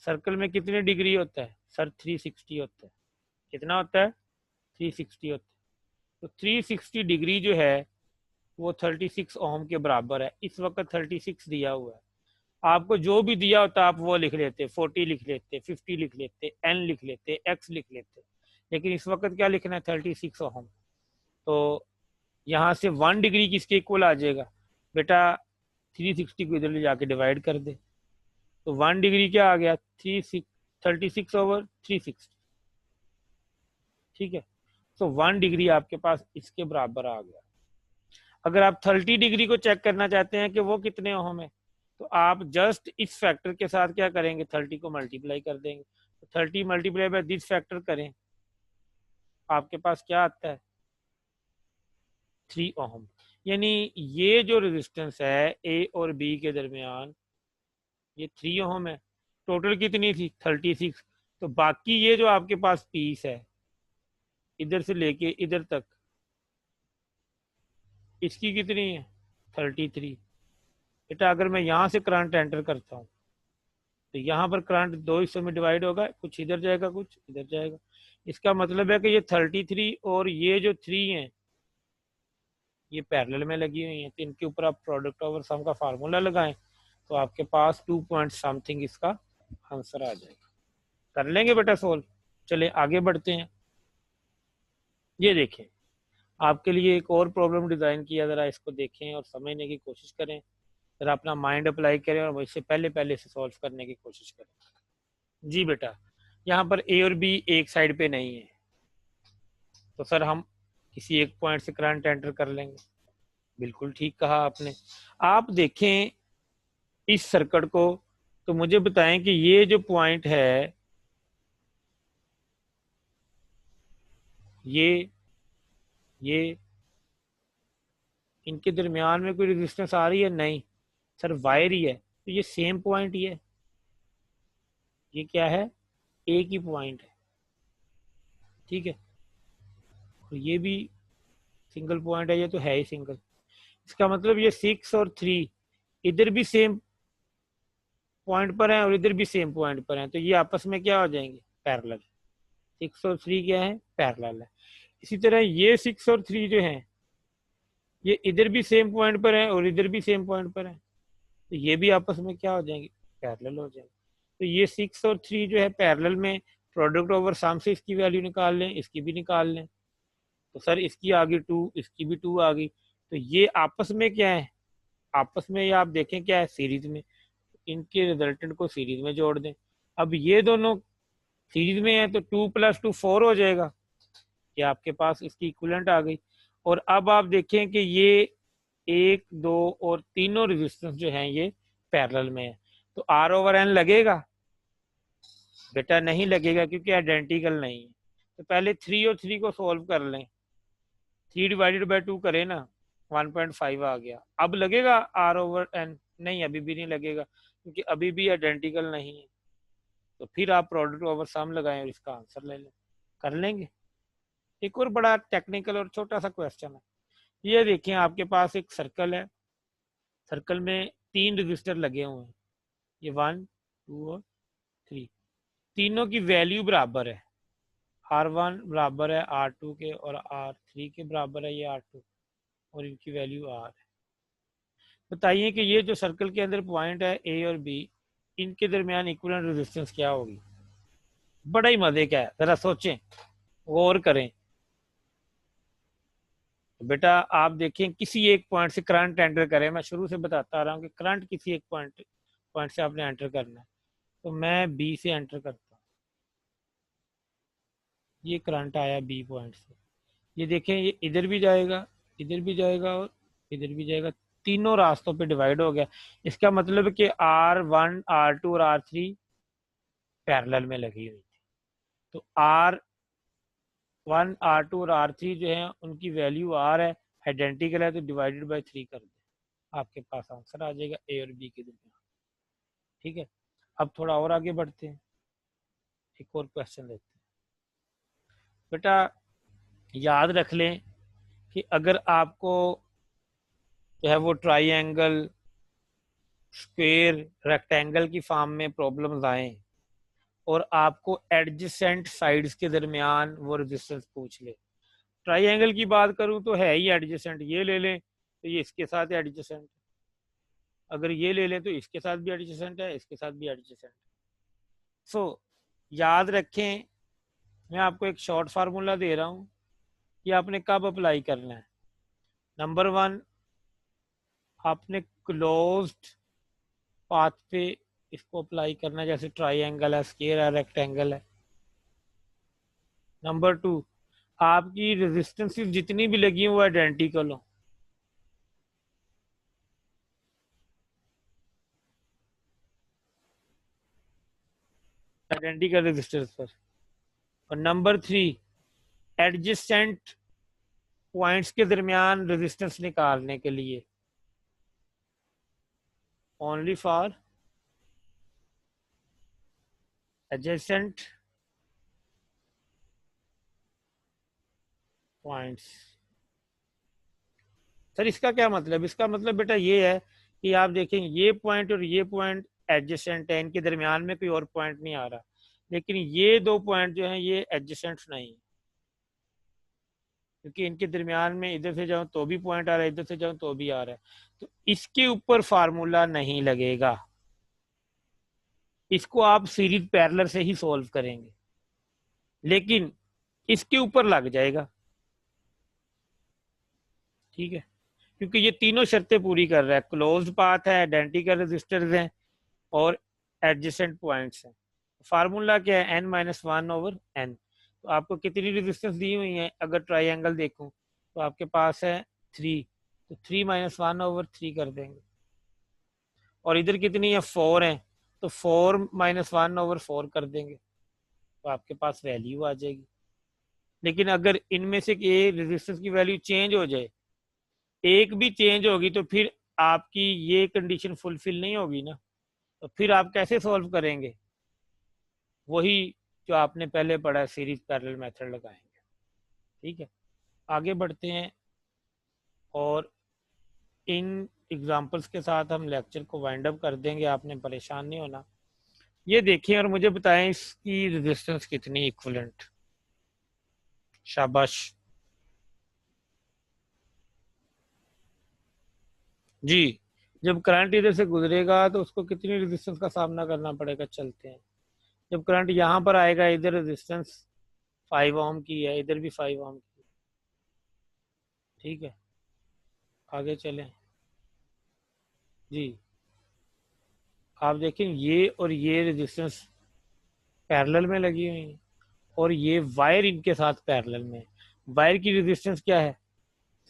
सर्कल में कितने डिग्री होता है सर, 360 होता है। कितना होता है, 360 होता है। तो 360 डिग्री जो है वो 36 ओम के बराबर है। इस वक्त 36 दिया हुआ है, आपको जो भी दिया होता आप वो लिख लेते, 40 लिख लेते, 50 लिख लेते, n लिख लेते, x लिख लेते, लेकिन इस वक्त क्या लिखना है, 36 ओम। तो यहाँ से 1 डिग्री किसके इक्वल आ जाएगा बेटा, 360 को इधर ले जाके डिवाइड कर दे, तो 1 डिग्री क्या आ गया, 36/360, ठीक है। तो 1 डिग्री आपके पास इसके बराबर आ गया। अगर आप 30 डिग्री को चेक करना चाहते हैं कि वो कितने ओहम है, तो आप जस्ट इस फैक्टर के साथ क्या करेंगे, 30 को मल्टीप्लाई कर देंगे। तो 30 मल्टीप्लाई बाय दिस फैक्टर करें, आपके पास क्या आता है, 3 ओहम। यानी ये जो रेजिस्टेंस है ए और बी के दरमियान, ये 3 ओहम है। टोटल कितनी थी, 36। तो बाकी ये जो आपके पास पीस है इधर से लेके इधर तक, इसकी कितनी है, 33। बेटा अगर मैं यहाँ से करंट एंटर करता हूँ तो यहाँ पर करंट दो हिस्सों में डिवाइड होगा, कुछ इधर जाएगा कुछ इधर जाएगा। इसका मतलब है कि ये 33 और ये जो 3 है ये पैरेलल में लगी हुई हैं, तो इनके ऊपर आप प्रोडक्ट ओवर सम का फार्मूला लगाएं तो आपके पास 2 पॉइंट समथिंग इसका आंसर आ जाएगा। कर लेंगे बेटा सोल्व। चले आगे बढ़ते हैं। ये देखें, आपके लिए एक और प्रॉब्लम डिजाइन किया, जरा इसको देखें और समझने की कोशिश करें, जरा अपना माइंड अप्लाई करें और इससे पहले पहले से सॉल्व करने की कोशिश करें। जी बेटा, यहाँ पर ए और बी एक साइड पे नहीं है, तो सर हम किसी एक पॉइंट से करंट एंटर कर लेंगे। बिल्कुल ठीक कहा आपने। आप देखें इस सर्किट को, तो मुझे बताएं कि ये जो पॉइंट है, ये इनके दरमियान में कोई रेजिस्टेंस आ रही है, नहीं सर, वायर ही है, तो ये सेम पॉइंट ही है। ये क्या है, एक ही पॉइंट है, ठीक है। और ये भी सिंगल पॉइंट है, ये तो है ही सिंगल। इसका मतलब ये 6 और 3 इधर भी सेम पॉइंट पर हैं और इधर भी सेम पॉइंट पर हैं, तो ये आपस में क्या हो जाएंगे, पैरेलल। 6 और 3 क्या है, पैरेलल है। इसी तरह ये 6 और 3 जो हैं ये इधर भी सेम पॉइंट पर हैं और इधर भी सेम पॉइंट पर हैं, तो ये भी आपस में क्या हो जाएंगे, पैरेलल हो जाएंगे। तो ये 6 और 3 जो है पैरेलल में, प्रोडक्ट ओवर सम से इसकी वैल्यू निकाल लें, इसकी भी निकाल लें, तो सर इसकी आ गई 2, इसकी भी 2 आ गई, तो ये आपस में क्या है, आपस में ये आप देखें क्या है, सीरीज में। इनके रिजल्टेंट को सीरीज में जोड़ दें। अब ये दोनों सीरीज में है तो 2 + 2 4 हो जाएगा, ये आपके पास इसकी इक्विवेलेंट आ गई। और अब आप देखें कि ये एक, दो और तीनों रेजिस्टेंस जो हैं ये पैरेलल में है, तो आर ओवर एन लगेगा? बेटा नहीं लगेगा, क्योंकि आइडेंटिकल नहीं है। तो पहले 3 और 3 को सोल्व कर लें। 3/2 करें ना, 1.5 आ गया। अब लगेगा आर ओवर एन? नहीं, अभी भी नहीं लगेगा, क्योंकि अभी भी आइडेंटिकल नहीं है। तो फिर आप प्रोडक्ट ओवर सम लगाएं और इसका आंसर ले लें। कर लेंगे। एक और बड़ा टेक्निकल और छोटा सा क्वेश्चन है। ये देखिए, आपके पास एक सर्कल है, सर्कल में 3 रजिस्टर लगे हुए हैं, ये 1, 2 और 3। तीनों की वैल्यू बराबर है। R1 बराबर है R2 के और R3 के बराबर है ये R2, और इनकी वैल्यू R है। बताइए कि ये जो सर्कल के अंदर पॉइंट है A और B, इनके दरमियान इक्विवेलेंट रेजिस्टेंस क्या होगी? बड़ा ही मजे का है, जरा सोचें, गौर करें। बेटा आप देखें, किसी एक पॉइंट से करंट एंटर करें। मैं शुरू से बताता आ रहा हूँ कि करंट किसी एक पॉइंट पॉइंट से आपने एंटर करना है। तो मैं बी से एंटर करता हूँ, ये करंट आया बी पॉइंट से। ये देखें, ये इधर भी जाएगा, इधर भी जाएगा और इधर भी जाएगा, तीनों रास्तों पे डिवाइड हो गया। इसका मतलब है कि R1, R2 और R3 पैरेलल में लगी हुई थी। तो R1, R2 और R3 जो है उनकी वैल्यू R है, आइडेंटिकल है, तो डिवाइडेड बाई 3 कर दे, आपके पास आंसर आ जाएगा ए और बी के दरमियान। ठीक है, अब थोड़ा और आगे बढ़ते हैं, एक और क्वेश्चन लेते हैं। बेटा याद रख लें कि अगर आपको जो है वो ट्राइंगल, स्क्वायर, रेक्टेंगल की फॉर्म में प्रॉब्लम्स आए और आपको एडजेसेंट साइड्स के दरमियान वो रेजिस्टेंस पूछ ले। ट्राइंगल की बात करूं तो है ही एडजेसेंट, ये ले लें तो ये इसके साथ एडजेसेंट, अगर ये ले लें तो इसके साथ भी एडजेसेंट है, इसके साथ भी एडजेसेंट। सो याद रखें, मैं आपको एक शॉर्ट फार्मूला दे रहा हूं कि आपने कब अप्लाई करना है। नंबर 1, आपने क्लोज्ड पाथ पे इसको अप्लाई करना है, जैसे ट्राइंगल है, स्क्वायर है, रेक्टेंगल है। नंबर 2, आपकी रेजिस्टेंस जितनी भी लगी हो वो आइडेंटिकल हो, आइडेंटिकल रेजिस्टेंस पर। और नंबर 3, एडजेसेंट पॉइंट्स के दरमियान रेजिस्टेंस निकालने के लिए only for adjacent points. Sir इसका क्या मतलब? इसका मतलब बेटा ये है कि आप देखेंगे ये पॉइंट और ये पॉइंट एडजेसेंट है, इनके दरमियान में कोई और पॉइंट नहीं आ रहा, लेकिन ये दो पॉइंट जो हैं ये एडजेसेंट नहीं, क्योंकि इनके दरमियान में इधर से जाऊं तो भी पॉइंट आ रहा है, इधर से जाऊं तो भी आ रहा है, तो इसके ऊपर फार्मूला नहीं लगेगा। इसको आप सीरीज पैरेलल से ही सॉल्व करेंगे, लेकिन इसके ऊपर लग जाएगा। ठीक है, क्योंकि ये तीनों शर्तें पूरी कर रहा है, क्लोज्ड पाथ है, आइडेंटिकल रेजिस्टर्स हैं और एडजेसेंट पॉइंट्स हैं। फार्मूला क्या है? n-1/n। तो आपको कितनी रेजिस्टेंस दी हुई है? अगर ट्राइंगल देखूं तो आपके पास है 3, तो 3-1/3 कर देंगे। और इधर कितनी है? 4 है, तो 4-1/4 कर देंगे, तो आपके पास वैल्यू आ जाएगी। लेकिन अगर इनमें से ये रेजिस्टेंस की वैल्यू चेंज हो जाए, एक भी चेंज होगी, तो फिर आपकी ये कंडीशन फुलफिल नहीं होगी ना, तो फिर आप कैसे सॉल्व करेंगे? वही जो आपने पहले पढ़ा, सीरीज पैरेलल मेथड लगाएंगे। ठीक है, आगे बढ़ते हैं और इन एग्जांपल्स के साथ हम लेक्चर को वाइंड अप कर देंगे, आपने परेशान नहीं होना। ये देखें और मुझे बताएं इसकी रेजिस्टेंस कितनी इक्विवेलेंट। शाबाश जी। जब करंट इधर से गुजरेगा तो उसको कितनी रेजिस्टेंस का सामना करना पड़ेगा? चलते हैं। जब करंट यहाँ पर आएगा, इधर रेजिस्टेंस 5 ओम की है, इधर भी 5 ओम की। ठीक है, आगे चलें जी। आप देखें ये और ये रेजिस्टेंस पैरेलल में लगी हुई है, और ये वायर इनके साथ पैरेलल में है। वायर की रेजिस्टेंस क्या है?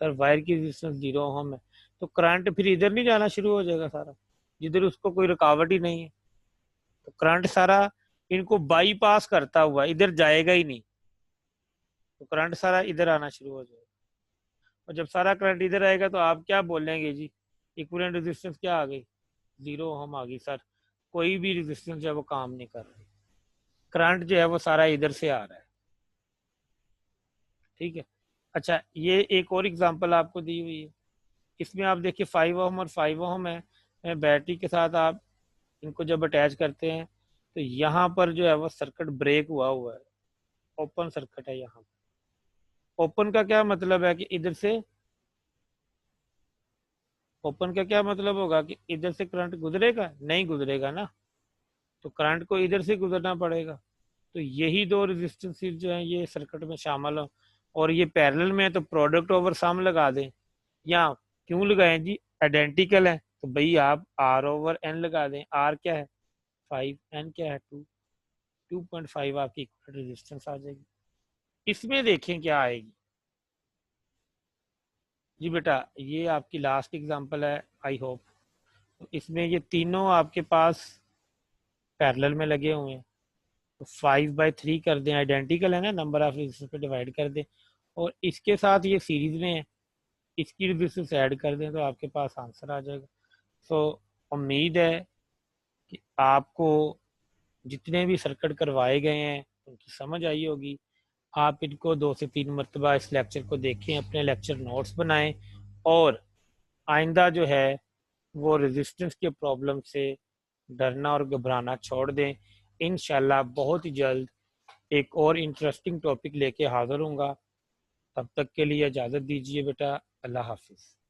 सर वायर की रेजिस्टेंस 0 ओम है। तो करंट फिर इधर नहीं जाना शुरू हो जाएगा सारा, जिधर उसको कोई रुकावट ही नहीं है। तो करंट सारा इनको बाईपास करता हुआ इधर जाएगा ही नहीं, तो करंट सारा इधर आना शुरू हो जाएगा। और जब सारा करंट इधर आएगा तो आप क्या बोलेंगे जी, इक्विवेलेंट रेजिस्टेंस क्या आ गई, 0 ओम आ गई सर। कोई भी रेजिस्टेंस जो है वो काम नहीं कर रही, करंट जो है वो सारा इधर से आ रहा है। ठीक है। अच्छा, ये एक और एग्जांपल आपको दी हुई है, इसमें आप देखिए 5 ओम और 5 ओम है, बैटरी के साथ आप इनको जब अटैच करते हैं तो यहाँ पर जो है वो सर्किट ब्रेक हुआ है, ओपन सर्किट है यहाँ। ओपन का क्या मतलब है कि इधर से, ओपन का क्या मतलब होगा कि इधर से करंट गुजरेगा, नहीं गुजरेगा ना, तो करंट को इधर से गुजरना पड़ेगा। तो यही दो रेजिस्टेंसेस जो है ये सर्किट में शामिल हो, और ये पैरेलल में है तो प्रोडक्ट ओवर सम लगा दें, या क्यों लगाएं जी, आइडेंटिकल है तो भाई आप आर ओवर एन लगा दें। आर क्या है 5, एन क्या है 2, 2.5 आपकी रेजिस्टेंस आ जाएगी। इसमें देखें क्या आएगी जी बेटा, ये आपकी लास्ट एग्जांपल है आई होप। तो इसमें ये तीनों आपके पास पैरेलल में लगे हुए हैं, तो 5/3 कर दें, आइडेंटिकल है ना, नंबर ऑफ रेजिस्टेंस पे डिवाइड कर दें, और इसके साथ ये सीरीज में है, इसकी रेजिस्टेंस ऐड कर दें तो आपके पास आंसर आ जाएगा। तो उम्मीद है कि आपको जितने भी सर्किट करवाए गए हैं उनकी समझ आई होगी। आप इनको 2 से 3 मरतबा इस लेक्चर को देखें, अपने लेक्चर नोट्स बनाएं, और आइंदा जो है वो रेजिस्टेंस के प्रॉब्लम से डरना और घबराना छोड़ दें। इंशाल्लाह बहुत ही जल्द एक और इंटरेस्टिंग टॉपिक लेके हाजिर होऊंगा। तब तक के लिए इजाज़त दीजिए बेटा, अल्लाह हाफिज़।